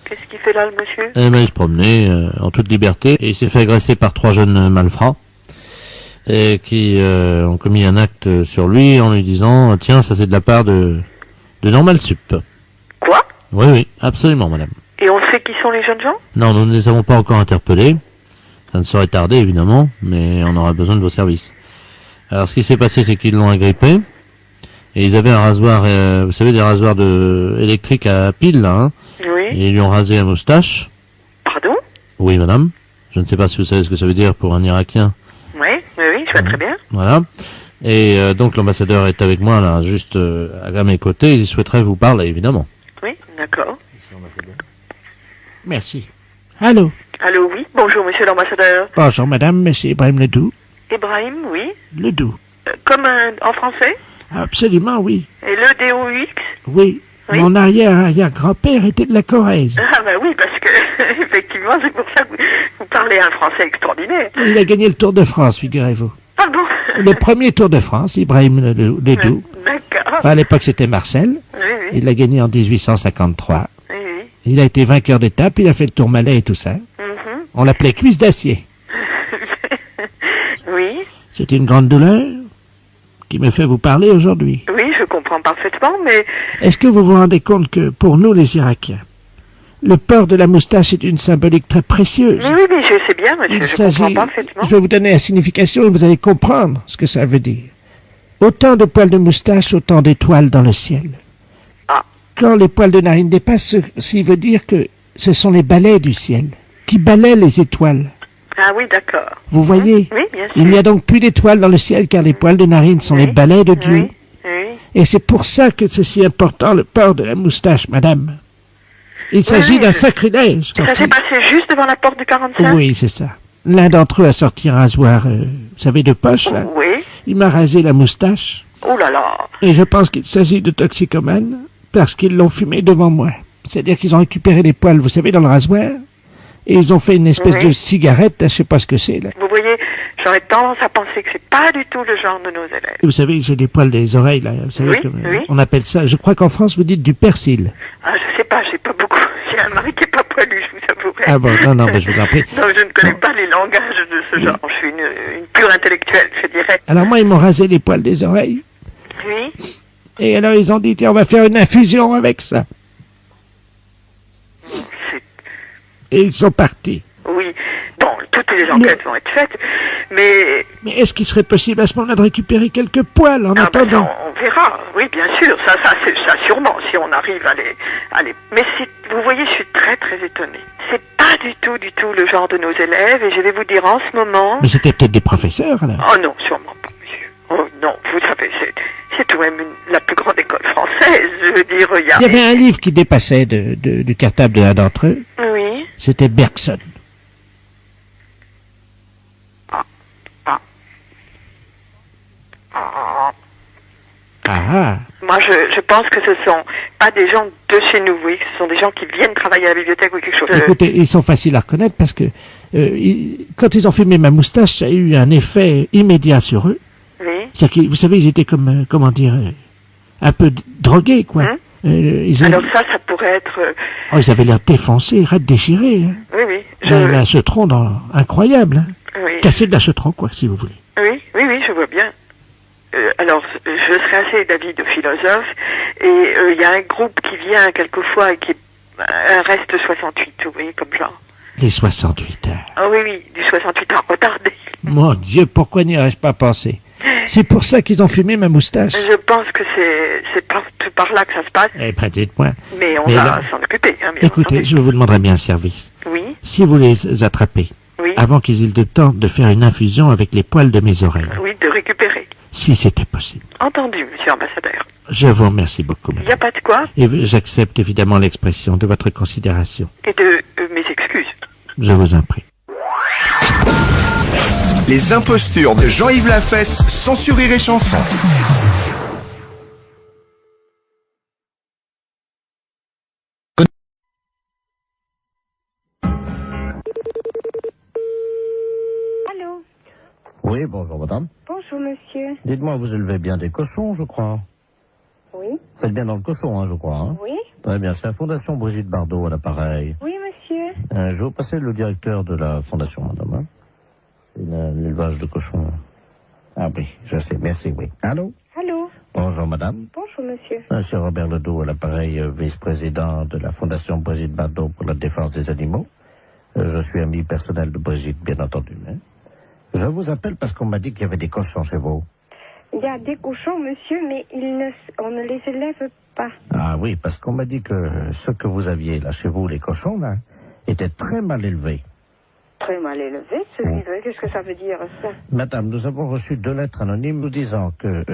Qu'est-ce qu'il fait là, le monsieur? Eh ben, il se promenait en toute liberté et il s'est fait agresser par 3 jeunes malfrats et qui ont commis un acte sur lui en lui disant « Tiens, ça c'est de la part de Normal Sup ». Quoi? Oui, oui, absolument madame. Et on sait qui sont les jeunes gens? Non, nous ne les avons pas encore interpellés. Ça ne saurait tarder, évidemment, mais on aura besoin de vos services. Alors, ce qui s'est passé, c'est qu'ils l'ont agrippé, et ils avaient un rasoir, vous savez, des rasoirs électriques à pile, là, hein, Oui. et ils lui ont rasé la moustache. Pardon? Oui, madame. Je ne sais pas si vous savez ce que ça veut dire pour un Irakien. Oui, je vois très bien. Voilà. Et donc, l'ambassadeur est avec moi, là, juste à mes côtés, il souhaiterait vous parler, évidemment. Oui, d'accord. Merci. Allô? Allô, oui. Bonjour, monsieur l'ambassadeur. Bonjour, madame, c'est Ibrahim Ledoux. Ibrahim, oui. Ledoux. Comme en français? Absolument, oui. Et le DOUX? Oui. Oui. Mon arrière-grand-père était de la Corrèze. Ah bah oui, parce que, effectivement, c'est pour ça que vous parlez un français extraordinaire. Il a gagné le Tour de France, figurez-vous. Ah bon? Le premier Tour de France, Ibrahim Ledoux. D'accord. Enfin, à l'époque, c'était Marcel. Oui, oui. Il l'a gagné en 1853. Oui, oui. Il a été vainqueur d'étape, il a fait le Tourmalet et tout ça. Mhm. On l'appelait Cuisse d'acier. Oui. C'est une grande douleur qui me fait vous parler aujourd'hui. Oui, je comprends parfaitement, mais... Est-ce que vous vous rendez compte que, pour nous les Irakiens, le port de la moustache est une symbolique très précieuse? Oui, je sais bien, monsieur, Il je s'agit, comprends parfaitement. je vais vous donner la signification et vous allez comprendre ce que ça veut dire. Autant de poils de moustache, autant d'étoiles dans le ciel. Ah. Quand les poils de narine dépassent, ceci veut dire que ce sont les balais du ciel qui balaient les étoiles. Ah oui, d'accord. Vous voyez? Oui, bien sûr. Il n'y a donc plus d'étoiles dans le ciel car les poils de narine sont les balais de Dieu. Oui. Et c'est pour ça que c'est si important le port de la moustache, madame. Il s'agit d'un sacrilège. Ça s'est passé juste devant la porte du 45? Oui, c'est ça. L'un d'entre eux a sorti un rasoir, vous savez, de poche, là. Oui. Il m'a rasé la moustache. Oh là là. Et je pense qu'il s'agit de toxicomanes parce qu'ils l'ont fumé devant moi. C'est-à-dire qu'ils ont récupéré les poils, vous savez, dans le rasoir. Et ils ont fait une espèce de cigarette, là, je sais pas ce que c'est, là. Vous voyez, j'aurais tendance à penser que c'est pas du tout le genre de nos élèves. Vous savez, j'ai des poils des oreilles, là. Vous savez, Oui. on appelle ça, je crois qu'en France, vous dites du persil. Ah, je sais pas, j'ai pas beaucoup. J'ai un mari qui est pas poilu, je vous avouerai. Ah bon, non, mais je vous en prie. Non, je ne connais pas les langages de ce genre. Je suis une pure intellectuelle, je dirais. Alors moi, ils m'ont rasé les poils des oreilles. Oui. Et alors, ils ont dit, tiens, on va faire une infusion avec ça. Et ils sont partis. Oui. Bon, toutes les enquêtes vont être faites, mais... Mais est-ce qu'il serait possible à ce moment-là de récupérer quelques poils en attendant? On verra, oui, bien sûr, ça sûrement, si on arrive à les... Mais vous voyez, je suis très très étonnée. C'est pas du tout le genre de nos élèves, et je vais vous dire en ce moment... Mais c'était peut-être des professeurs, là. Oh non, sûrement pas, monsieur. Oh non, vous savez, c'est tout de même la plus grande école française, je veux dire, il y avait un livre qui dépassait du cartable de l'un d'entre eux. Oui. C'était Bergson. Ah. Moi, je pense que ce sont pas des gens de chez nous, oui, ce sont des gens qui viennent travailler à la bibliothèque ou quelque chose. Écoutez, ils sont faciles à reconnaître parce que quand ils ont fumé ma moustache, ça a eu un effet immédiat sur eux. Oui. C'est-à-dire que, vous savez, ils étaient comme, comment dire, un peu drogués, quoi. Alors ça pourrait être... Oh, ils avaient l'air défoncés, raides déchirés. Hein. Oui. Un cetron incroyable. Hein. Oui. Cassé de la cetron, quoi, si vous voulez. Oui, je vois bien. Alors, je serais assez d'avis de philosophe, et il y a un groupe qui vient quelquefois et qui est un reste 68, vous voyez, comme genre. Les 68 heures. Ah oui, du 68 heures retardé. Mon Dieu, pourquoi n'y aurais-je pas pensé? C'est pour ça qu'ils ont fumé ma moustache. Je pense que c'est par là que ça se passe. Eh ben, dites-moi. Mais on va s'en occuper. Hein, écoutez, je vous demanderai bien un service. Oui. Si vous les attrapez, avant qu'ils aient le temps de faire une infusion avec les poils de mes oreilles. Oui, de récupérer. Si c'était possible. Entendu, monsieur l'ambassadeur. Je vous remercie beaucoup, madame. Il n'y a pas de quoi. Et j'accepte évidemment l'expression de votre considération. Et de mes excuses. Je vous en prie. Les impostures de Jean-Yves Lafesse sont sur Rire et Chanson. Allô? Oui, bonjour madame. Bonjour monsieur. Dites-moi, vous élevez bien des cochons, je crois. Oui. Vous faites bien dans le cochon, hein, je crois. Hein. Oui. Très bien, c'est la Fondation Brigitte Bardot à l'appareil. Oui monsieur. Je vais vous passer le directeur de la fondation, madame. Hein. C'est l'élevage de cochons. Ah oui, je sais, merci, oui. Allô? Allô? Bonjour madame. Bonjour monsieur. Monsieur Robert Ledoux à l'appareil, vice-président de la Fondation Brigitte Bardot pour la défense des animaux. Je suis ami personnel de Brigitte, bien entendu. Hein. Je vous appelle parce qu'on m'a dit qu'il y avait des cochons chez vous. Il y a des cochons monsieur, mais on ne les élève pas. Ah oui, parce qu'on m'a dit que ce que vous aviez là chez vous, les cochons, là, étaient très mal élevés. Très mal élevé, celui-là. Qu'est-ce que ça veut dire, ça? Madame, nous avons reçu 2 lettres anonymes nous disant que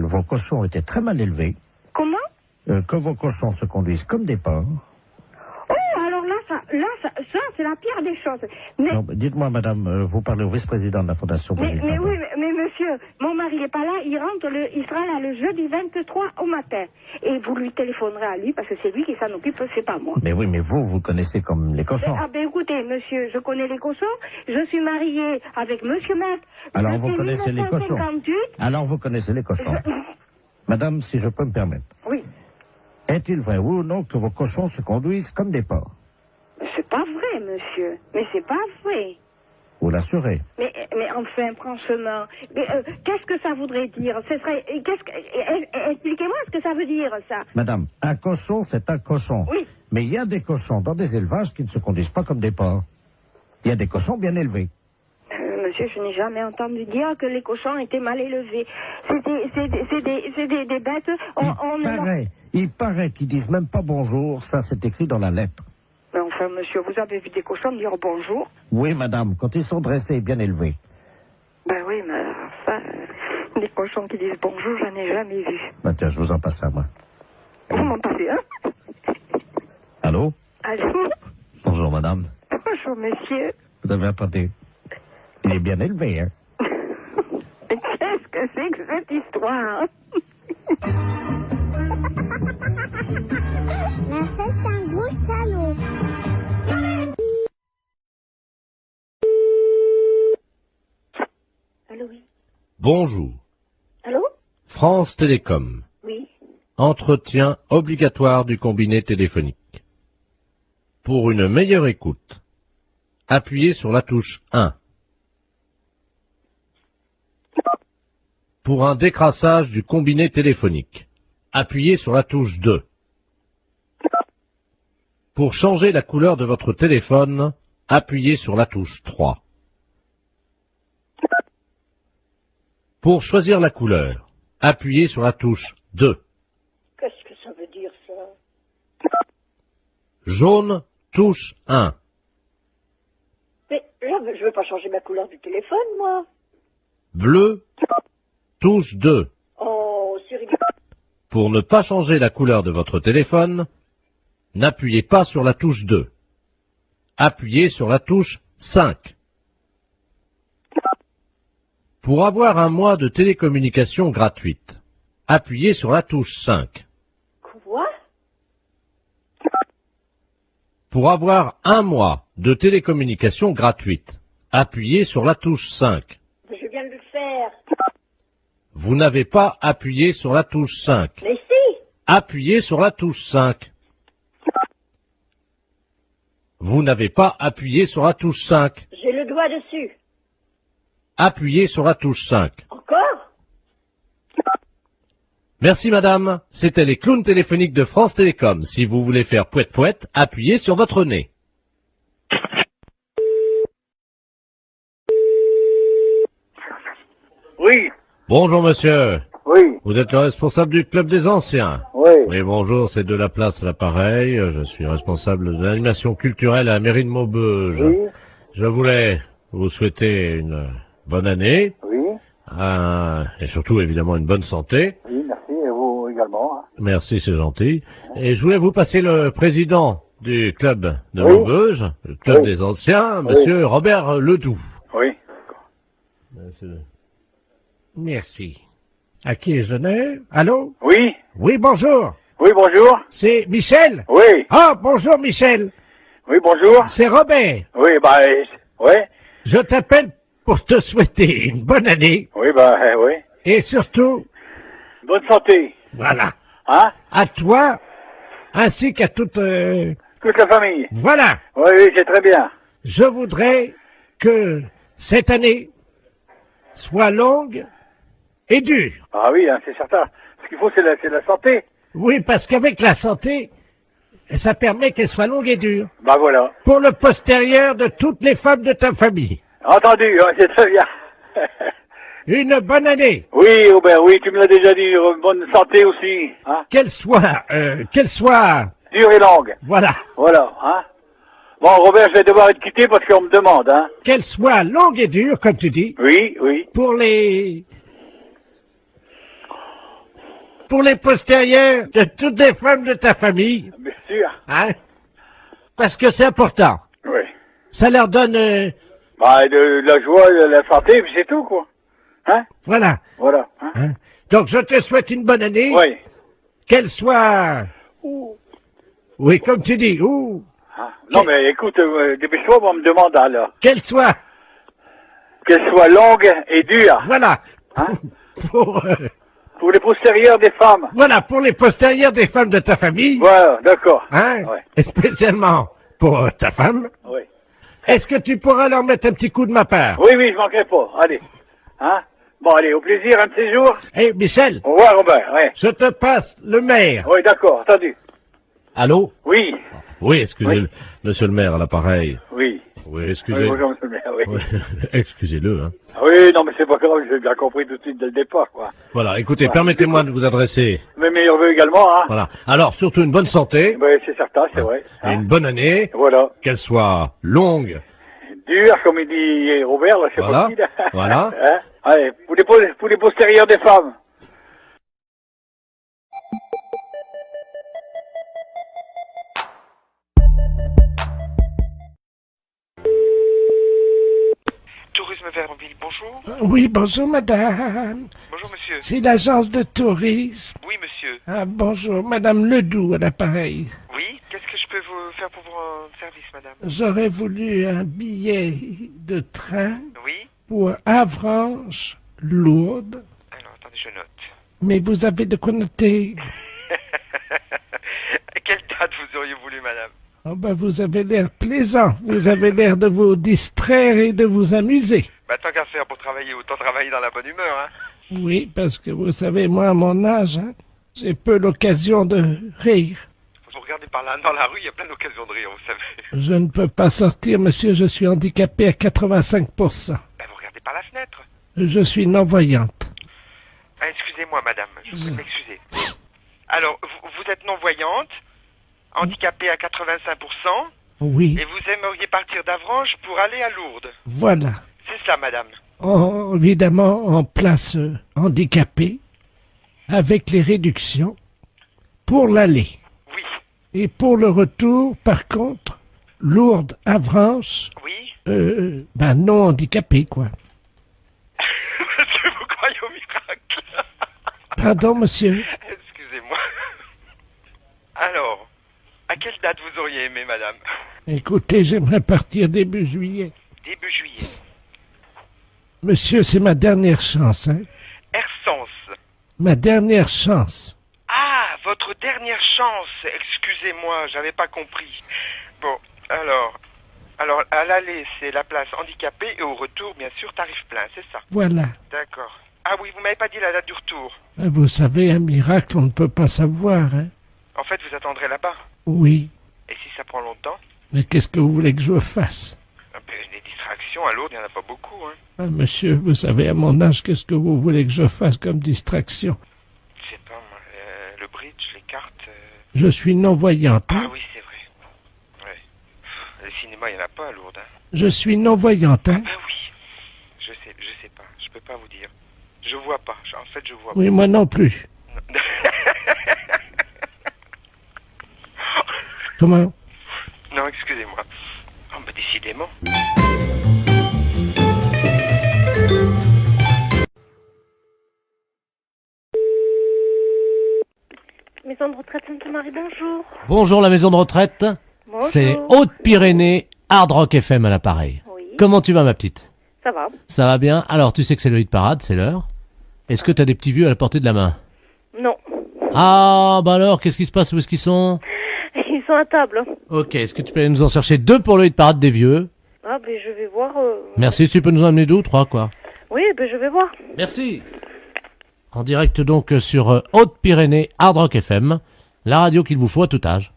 vos cochons étaient très mal élevés. Comment? Que vos cochons se conduisent comme des porcs. ça c'est la pire des choses. Mais, Non, dites-moi, madame, vous parlez au vice-président de la Fondation Brigitte mais Bardot. oui, mais monsieur, mon mari n'est pas là, il sera là le jeudi 23 au matin. Et vous lui téléphonerez à lui, parce que c'est lui qui s'en occupe, c'est pas moi. Mais oui, mais vous connaissez comme les cochons. Ah ben écoutez, monsieur, je connais les cochons, je suis mariée avec monsieur Maître. Alors vous depuis connaissez les cochons. 1958. Alors vous connaissez les cochons. Madame, si je peux me permettre. Oui. Est-il vrai, oui ou non, que vos cochons se conduisent comme des porcs? C'est pas vrai, monsieur. Mais c'est pas vrai. Vous l'assurez? Mais enfin, franchement, qu'est-ce que ça voudrait dire? Expliquez-moi ce que ça veut dire, ça. Madame, un cochon, c'est un cochon. Oui. Mais il y a des cochons dans des élevages qui ne se conduisent pas comme des porcs. Il y a des cochons bien élevés. Monsieur, je n'ai jamais entendu dire que les cochons étaient mal élevés. C'est des bêtes. Il paraît qu'ils disent même pas bonjour. Ça, c'est écrit dans la lettre. Mais enfin, monsieur, vous avez vu des cochons dire bonjour? Oui, madame, quand ils sont dressés et bien élevés. Ben oui, mais enfin, des cochons qui disent bonjour, j'en ai jamais vu. Bah tiens, je vous en passe un, moi. Vous m'en passez un? Allô? Allô? Bonjour, madame. Bonjour, monsieur. Vous avez entendu? Il est bien élevé, hein? Qu'est-ce que c'est que cette histoire? La fête est un gros salaud. Allô, oui. Bonjour. Allô? France Télécom. Oui. Entretien obligatoire du combiné téléphonique. Pour une meilleure écoute, appuyez sur la touche 1. Pour un décrassage du combiné téléphonique, appuyez sur la touche 2. Pour changer la couleur de votre téléphone, appuyez sur la touche 3. Pour choisir la couleur, appuyez sur la touche 2. Qu'est-ce que ça veut dire, ça? Jaune, touche 1. Mais je veux pas changer ma couleur du téléphone, moi. Bleu, touche 2. Oh, c'est rigolo. Pour ne pas changer la couleur de votre téléphone, n'appuyez pas sur la touche 2. Appuyez sur la touche 5. Pour avoir un mois de télécommunication gratuite, appuyez sur la touche 5. Quoi? Pour avoir un mois de télécommunication gratuite, appuyez sur la touche 5. Je viens de le faire. Vous n'avez pas appuyé sur la touche 5. Mais si! Appuyez sur la touche 5. Vous n'avez pas appuyé sur la touche 5. J'ai le doigt dessus. Appuyez sur la touche 5. Encore? Merci madame, c'était les clowns téléphoniques de France Télécom. Si vous voulez faire pouette-pouette, appuyez sur votre nez. Oui. Bonjour monsieur. Oui. Vous êtes le responsable du club des anciens. Oui. Oui, bonjour, c'est de la place à l'appareil. Je suis responsable de l'animation culturelle à la mairie de Maubeuge. Oui. Je voulais vous souhaiter une bonne année. Oui. Et surtout, évidemment, une bonne santé. Oui, merci, et vous également. Hein. Merci, c'est gentil. Et je voulais vous passer le président du club de Oui. Maubeuge, le club Oui. des anciens, monsieur Robert Ledoux. Oui. Merci. À qui je donne? Allô? Oui. Oui, bonjour. Oui, bonjour. C'est Michel? Oui. Ah, bonjour Michel. Oui, bonjour. C'est Robert. Oui, bah, ouais. Je t'appelle pour te souhaiter une bonne année Oui, bah, oui. et surtout, Bonne santé. voilà, Hein? à toi ainsi qu'à toute... Toute la famille. Voilà, Oui, oui, c'est très bien. je voudrais que cette année soit longue et dure. Ah oui, hein, c'est certain. Ce qu'il faut, c'est la santé. Oui, parce qu'avec la santé, ça permet qu'elle soit longue et dure. Bah voilà. Pour le postérieur de toutes les femmes de ta famille. Entendu, ouais, c'est très bien. Une bonne année. Oui, Robert, oui, tu me l'as déjà dit. Bonne santé aussi. Hein? Qu'elle soit... Dure et longue. Voilà. Voilà, hein. Bon, Robert, je vais devoir être quitté parce qu'on me demande, hein. Qu'elle soit longue et dure, comme tu dis. Oui, oui. Pour les postérieurs de toutes les femmes de ta famille. Bien sûr. Hein? Parce que c'est important. Ça leur donne... Bah, de la joie, de la santé, puis c'est tout, quoi. Hein? Voilà. Voilà. Hein? Hein? Donc, je te souhaite une bonne année. Oui. Qu'elle soit... Oui, comme tu dis. Non, mais écoute, dépêche-toi, on me demande, alors. Qu'elle soit... Qu'elle soit longue et dure. Voilà. Hein? Pour les postérieurs des femmes. Voilà, pour les postérieurs des femmes de ta famille. Voilà, d'accord. Hein? Ouais. Et spécialement pour ta femme. Oui. Est-ce que tu pourras leur mettre un petit coup de ma part? Oui, je manquerai pas. Allez. Hein? Bon, allez, au plaisir, un de ces jours. Eh, Michel. Au revoir, Robert, ouais. Je te passe le maire. Oui, d'accord, entendu. Allô? Oui. Oui, excusez-le, monsieur le maire, à l'appareil. Oui. Oui, excusez. Oui, bonjour, monsieur le maire, oui. Oui, excusez-le, hein. Oui, non, mais c'est pas grave, j'ai bien compris tout de suite dès le départ, quoi. Voilà, écoutez, Voilà. permettez-moi de vous adresser. Mes meilleurs vœux également, hein. Voilà. Alors, surtout une bonne santé. Oui, c'est certain, c'est vrai. Et une bonne année. Voilà. Qu'elle soit longue. Dur, comme il dit Robert, là, je sais Voilà. pas qui, là. Voilà. Hein? Allez, pour les postérieurs des femmes. Tourisme Vernonville, bonjour. Oui, bonjour, madame. Bonjour, monsieur. C'est l'agence de tourisme. Oui, monsieur. Ah, bonjour, madame Ledoux à l'appareil. Oui, qu'est-ce que je peux vous faire pour votre service, madame? J'aurais voulu un billet de train Oui. pour Avranches, Lourdes. Alors, attendez, je note. Mais vous avez de quoi noter. Quelle date vous auriez voulu, madame? Oh ben, vous avez l'air plaisant. Vous avez l'air de vous distraire et de vous amuser. Bah, tant qu'à faire pour travailler, autant travailler dans la bonne humeur, hein. Oui, parce que vous savez, moi, à mon âge, hein, j'ai peu l'occasion de rire. Vous regardez par là, dans la rue, il y a plein d'occasions de rire, vous savez. Je ne peux pas sortir, monsieur, je suis handicapé à 85%. Bah, vous regardez par la fenêtre. Je suis non-voyante. Ah, excusez-moi, madame, je vous prie de m'excuser. Alors, vous êtes non-voyante, handicapée à 85%, Oui, et vous aimeriez partir d'Avranches pour aller à Lourdes. voilà. C'est ça, madame. Évidemment, en place handicapée, avec les réductions, pour l'aller. Oui. Et pour le retour, par contre, Lourdes, Avranches, Oui. non handicapé, quoi. Est-ce que vous croyez au miracle? Pardon, monsieur. Excusez-moi. Alors, à quelle date vous auriez aimé, madame? Écoutez, j'aimerais partir début juillet. Début juillet. Monsieur, c'est ma dernière chance, hein. Ersens. Ma dernière chance. Ah, votre dernière chance. Excusez-moi, j'avais pas compris. Bon, alors, à l'aller, c'est la place handicapée et au retour, bien sûr, tarif plein, c'est ça? Voilà. D'accord. Ah oui, vous m'avez pas dit la date du retour. Vous savez, un miracle, on ne peut pas savoir, hein. En fait, vous attendrez là-bas. Oui. Et si ça prend longtemps? Mais qu'est-ce que vous voulez que je fasse? Des distractions, à Lourdes, il n'y en a pas beaucoup, hein. Ah, monsieur, vous savez, à mon âge, qu'est-ce que vous voulez que je fasse comme distraction? Je sais pas, moi, le bridge, les cartes... Je suis non-voyante, Ah hein. oui, c'est vrai. Ouais. Le cinéma, il n'y en a pas à Lourdes, hein. Je suis non-voyante, hein. Ah oui. Je sais pas. Je peux pas vous dire. Je vois pas. En fait, je vois Oui, pas. moi non plus. Comment? Non, excusez-moi. Oh, bah, décidément. Maison de retraite Sainte-Marie, bonjour. Bonjour la maison de retraite. Bonjour. C'est Haute-Pyrénées, Hard Rock FM à l'appareil. Oui. Comment tu vas ma petite? Ça va. Ça va bien? Alors tu sais que c'est le hit parade, c'est l'heure. Est-ce que t'as des petits vieux à la portée de la main? Non. Ah bah alors, qu'est-ce qui se passe? Où est-ce qu'ils sont? Ils sont à table. Ok, est-ce que tu peux aller nous en chercher 2 pour le hit parade des vieux? Ah, ben je vais voir. Merci, si tu peux nous en amener 2 ou 3 quoi. Oui, ben je vais voir. Merci. En direct donc sur Haute-Pyrénées, Hard Rock FM, la radio qu'il vous faut à tout âge.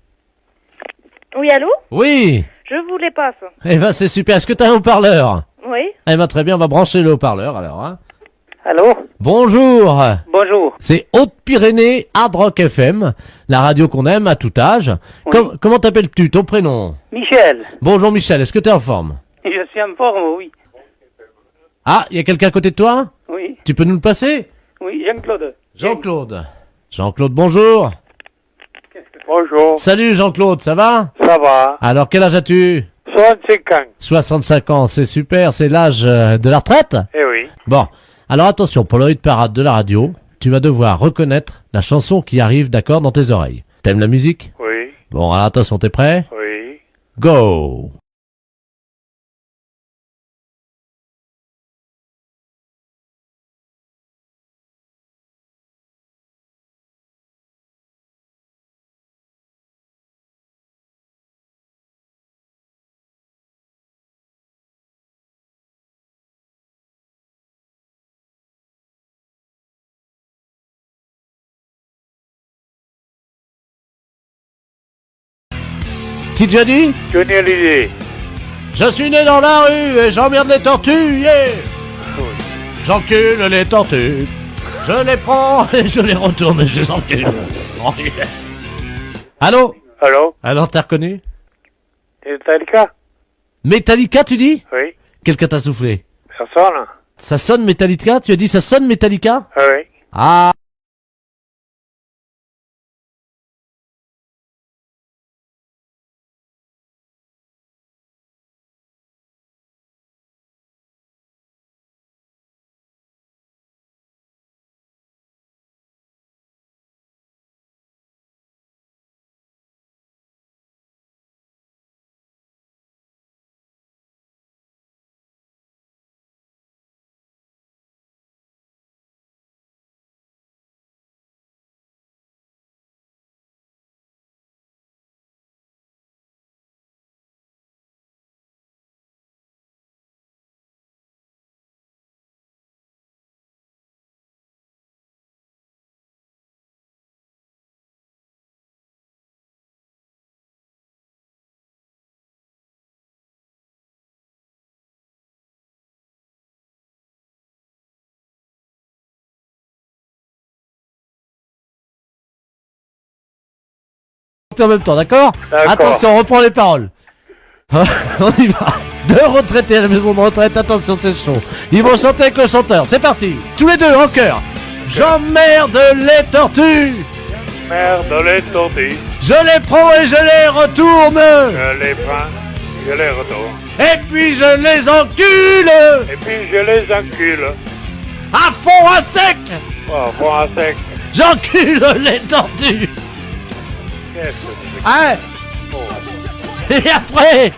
Oui, allô? Oui. Je vous les passe. Eh ben c'est super, est-ce que t'as un haut-parleur? Oui. Eh ben très bien, on va brancher le haut-parleur alors. Hein. Allô? Bonjour. Bonjour. C'est Haute-Pyrénées, Hard Rock FM, la radio qu'on aime à tout âge. Oui. Comment t'appelles-tu, ton prénom? Michel. Bonjour Michel, est-ce que t'es en forme? Je suis en forme, oui. Ah, il y a quelqu'un à côté de toi? Oui. Tu peux nous le passer? Oui, Jean-Claude. Jean-Claude. Jean-Claude, bonjour. Bonjour. Salut Jean-Claude, ça va? Ça va. Alors, quel âge as-tu? 65 ans. 65 ans, c'est super, c'est l'âge de la retraite? Eh oui. Bon, alors attention, pour le hit parade de la radio, tu vas devoir reconnaître la chanson qui arrive, d'accord, dans tes oreilles. T'aimes la musique? Oui. Bon, alors attention, t'es prêt? Oui. Go! Qui tu as dit? Johnny Hallyday. Je suis né dans la rue et j'emmerde les tortues, yeah! J'encule les tortues. Je les prends et je les retourne et je les encule. Oh, yeah. Allô? Allô? Alors, t'as reconnu? Metallica? Metallica, tu dis? Oui. Quelqu'un t'a soufflé? Ça sonne? Ça sonne Metallica? Tu as dit ça sonne Metallica? Ah oui. Ah. En même temps, d'accord? Attention, on reprend les paroles. On y va. Deux retraités à la maison de retraite, attention, c'est chaud. Ils vont chanter avec le chanteur, c'est parti. Tous les deux, en chœur. J'emmerde les tortues. Merde, les tortues. Je les prends et je les retourne. Je les prends, je les retourne. Et puis je les encule. Et puis je les encule. À fond, à sec. Oh, bon, à sec. J'encule les tortues. Qu'est-ce que c'est? Hein? Oh. Et après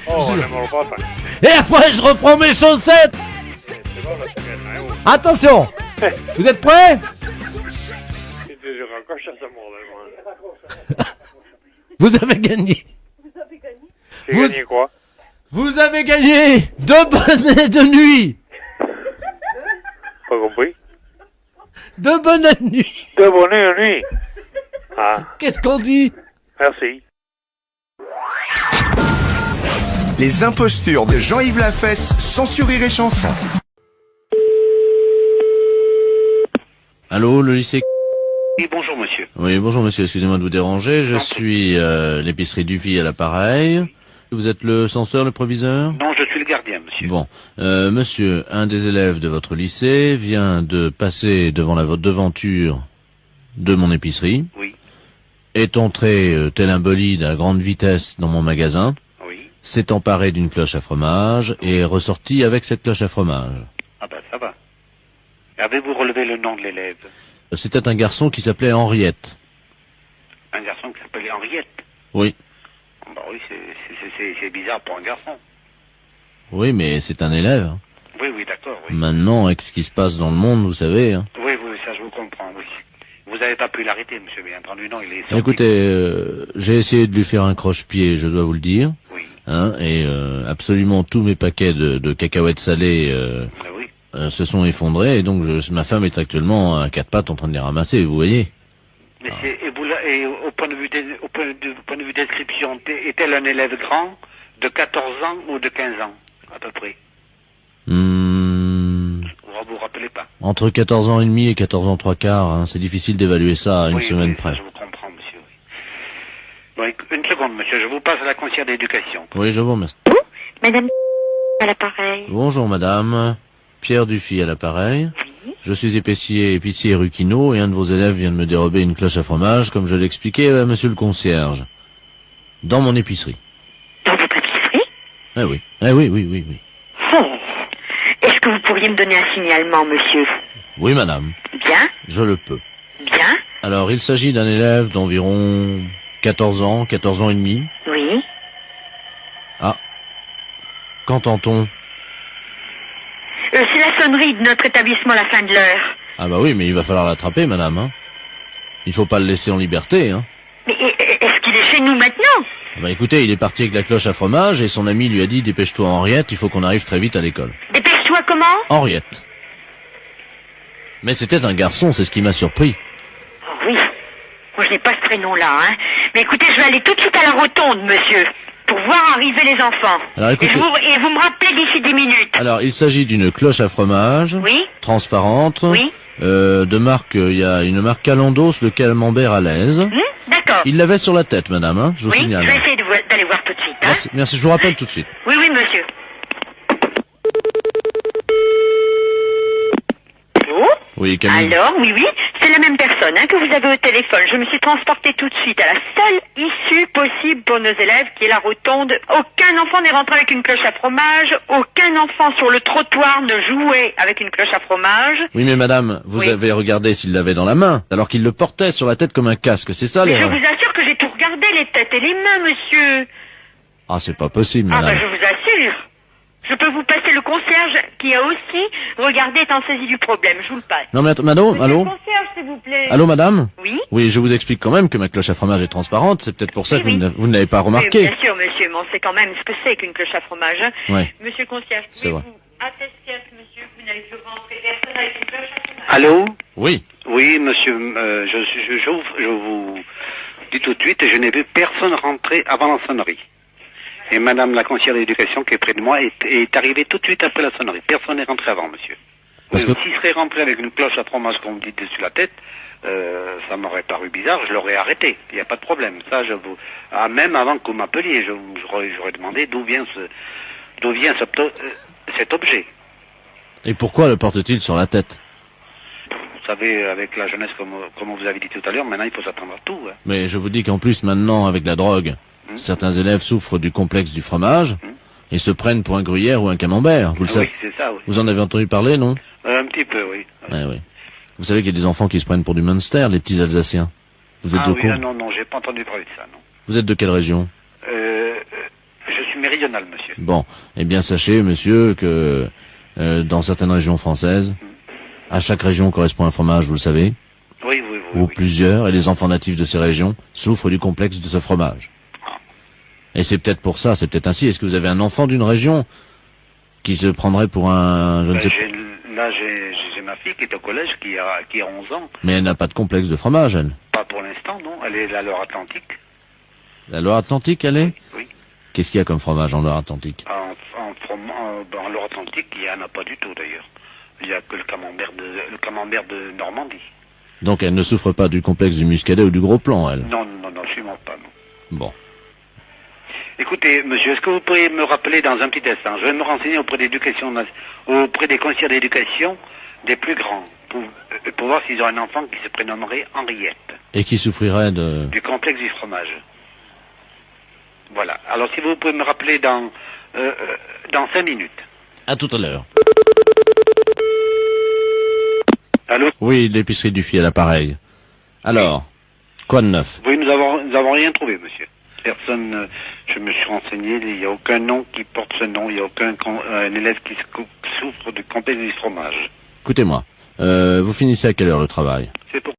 Et après je reprends mes chaussettes. Attention. Vous êtes prêts? Vous avez gagné. J'ai gagné quoi? Vous avez gagné 2 bonnets de nuit. Pas compris? 2 bonnets de nuit. 2 bonnets de nuit. Ah. Qu'est-ce qu'on dit? Merci. Les impostures de Jean-Yves Lafesse sont sur Rire et Chanson. Allô, le lycée? Oui, bonjour monsieur. Oui, bonjour monsieur, excusez-moi de vous déranger. Je suis l'épicerie Dufy à l'appareil. Vous êtes le censeur, le proviseur? Non, je suis le gardien, monsieur. Bon, monsieur, un des élèves de votre lycée vient de passer devant la devanture de mon épicerie. Oui. Est entré tel un bolide à grande vitesse dans mon magasin. Oui. S'est emparé d'une cloche à fromage et est ressorti avec cette cloche à fromage. Ah ben, ça va. Avez-vous relevé le nom de l'élève? C'était un garçon qui s'appelait Henriette. Un garçon qui s'appelait Henriette? Oui. Bah oui, c'est bizarre pour un garçon. Oui, mais c'est un élève. Hein. Oui, oui, d'accord, oui. Maintenant, avec ce qui se passe dans le monde, vous savez. Hein. Oui, oui, ça je vous comprends, oui. Vous n'avez pas pu l'arrêter, monsieur, bien entendu, non, il est sorti. Écoutez, j'ai essayé de lui faire un croche-pied, je dois vous le dire. Oui. Hein, et absolument tous mes paquets de cacahuètes salées oui. Se sont effondrés, et donc ma femme est actuellement à 4 pattes en train de les ramasser, vous voyez. Mais et au point de vue description, est-elle un élève grand, de 14 ans ou de 15 ans, à peu près? Vous vous rappelez pas? Entre 14 ans et demi et 14 ans 3/4, hein, c'est difficile d'évaluer ça à une semaine près. Je vous comprends, monsieur. Bon, une seconde, monsieur, je vous passe à la conseillère d'éducation. Oui, je vous remercie. Madame à l'appareil. Bonjour madame, Pierre Dufy à l'appareil. Oui. Je suis épicier Ruquino et un de vos élèves vient de me dérober une cloche à fromage, comme je l'expliquais à monsieur le concierge. Dans mon épicerie. Dans votre épicerie? Eh oui. Oui. Est-ce que vous pourriez me donner un signalement, monsieur? Oui, madame. Bien. Je le peux. Bien. Alors, il s'agit d'un élève d'environ 14 ans et demi. Oui. Ah. Qu'entend-on? C'est la sonnerie de notre établissement à la fin de l'heure. Ah bah oui, mais il va falloir l'attraper, madame, hein. Il faut pas le laisser en liberté, hein. Mais est-ce qu'il est chez nous maintenant? Bah écoutez, il est parti avec la cloche à fromage et son ami lui a dit « Dépêche-toi Henriette, il faut qu'on arrive très vite à l'école. » Dépêche-toi comment? Henriette. Mais c'était un garçon, c'est ce qui m'a surpris. Oh oui. Moi, je n'ai pas ce prénom-là, hein. Mais écoutez, je vais aller tout de suite à la rotonde, monsieur, pour voir arriver les enfants. Alors écoutez... Et vous me rappelez d'ici 10 minutes. Alors, il s'agit d'une cloche à fromage. Oui. Transparente. Oui. De marque, il y a une marque Calandos, le camembert à l'aise. D'accord. Il l'avait sur la tête, madame, hein, je vous oui, signale. je vais essayer d'aller voir tout de suite, hein. Merci, je vous rappelle tout de suite. Oui, monsieur. Allô? Oui, Camille. Alors, oui, c'est la même personne que vous avez au téléphone. Je me suis transportée tout de suite à la seule issue possible pour nos élèves, qui est la rotonde. Aucun enfant n'est rentré avec une cloche à fromage. Aucun enfant sur le trottoir ne jouait avec une cloche à fromage. Oui, mais madame, vous avez regardé s'il l'avait dans la main, alors qu'il le portait sur la tête comme un casque, c'est ça, Mais l'erreur? je vous assure que j'ai tout regardé, les têtes et les mains, monsieur. Ah, c'est pas possible, Ah, madame. je vous assure. Je peux vous passer le concierge qui a aussi regardé étant saisi du problème. Je vous le passe. Non, mais madame, allô? Le concierge, s'il vous plaît. Allô, madame? Oui? Oui, je vous explique quand même que ma cloche à fromage est transparente, c'est peut-être pour ça que vous ne l'avez pas remarqué. Oui, bien sûr, monsieur, mais on sait quand même ce que c'est qu'une cloche à fromage. Hein. Ouais. Monsieur le concierge, C'est vrai. pouvez-vous attester à ce monsieur que vous n'avez plus rentré personne avec une cloche à fromage? Allô? Oui. Oui, monsieur, je vous dis tout de suite, je n'ai vu personne rentrer avant la sonnerie. Et madame la conseillère d'éducation qui est près de moi est arrivée tout de suite après la sonnerie. Personne n'est rentré avant, monsieur. S'il serait rentré avec une cloche à fromage, comme vous dites, dessus la tête, ça m'aurait paru bizarre, je l'aurais arrêté. Il n'y a pas de problème. Ça, même avant que vous m'appeliez, j'aurais demandé d'où vient cet objet. Et pourquoi le porte-t-il sur la tête? Vous savez, avec la jeunesse, comme vous avez dit tout à l'heure, maintenant il faut s'attendre à tout. Hein. Mais je vous dis qu'en plus, maintenant, avec la drogue, certains élèves souffrent du complexe du fromage et se prennent pour un gruyère ou un camembert. Vous le savez? Oui, c'est ça, oui. Vous en avez entendu parler, non? Un petit peu, oui. Oui. Vous savez qu'il y a des enfants qui se prennent pour du Munster, les petits Alsaciens. Vous êtes au courant? Non, j'ai pas entendu parler de ça, non. Vous êtes de quelle région? Je suis méridional, monsieur. Bon, eh bien sachez, monsieur, que dans certaines régions françaises, à chaque région correspond un fromage, vous le savez? Oui. Ou plusieurs, et les enfants natifs de ces régions souffrent du complexe de ce fromage. Et c'est peut-être pour ça, c'est peut-être ainsi. Est-ce que vous avez un enfant d'une région qui se prendrait pour un... je ne sais pas. Là, j'ai ma fille qui est au collège, qui a 11 ans. Mais elle n'a pas de complexe de fromage, elle? Pas pour l'instant, non. Elle est de la Loire-Atlantique. La Loire-Atlantique, elle est? Oui. Qu'est-ce qu'il y a comme fromage en Loire-Atlantique? En Loire-Atlantique, il n'y en a pas du tout, d'ailleurs. Il n'y a que le camembert de Normandie. Donc elle ne souffre pas du complexe du muscadet ou du gros plan, elle? Non, sûrement pas, non. Bon. Écoutez, monsieur, est-ce que vous pourriez me rappeler dans un petit instant? Je vais me renseigner auprès des conseillers d'éducation des plus grands, pour voir s'ils ont un enfant qui se prénommerait Henriette. Et qui souffrirait du complexe du fromage. Voilà. Alors si vous pouvez me rappeler dans 5 minutes. À tout à l'heure. Allô? Oui, l'épicerie du Fiel, l'appareil. Alors, quoi de neuf? Oui, nous avons rien trouvé, monsieur. Personne, je me suis renseigné, il n'y a aucun nom qui porte ce nom, il n'y a aucun un élève qui souffre du complexe du fromage. Écoutez-moi, vous finissez à quelle heure le travail? C'est pour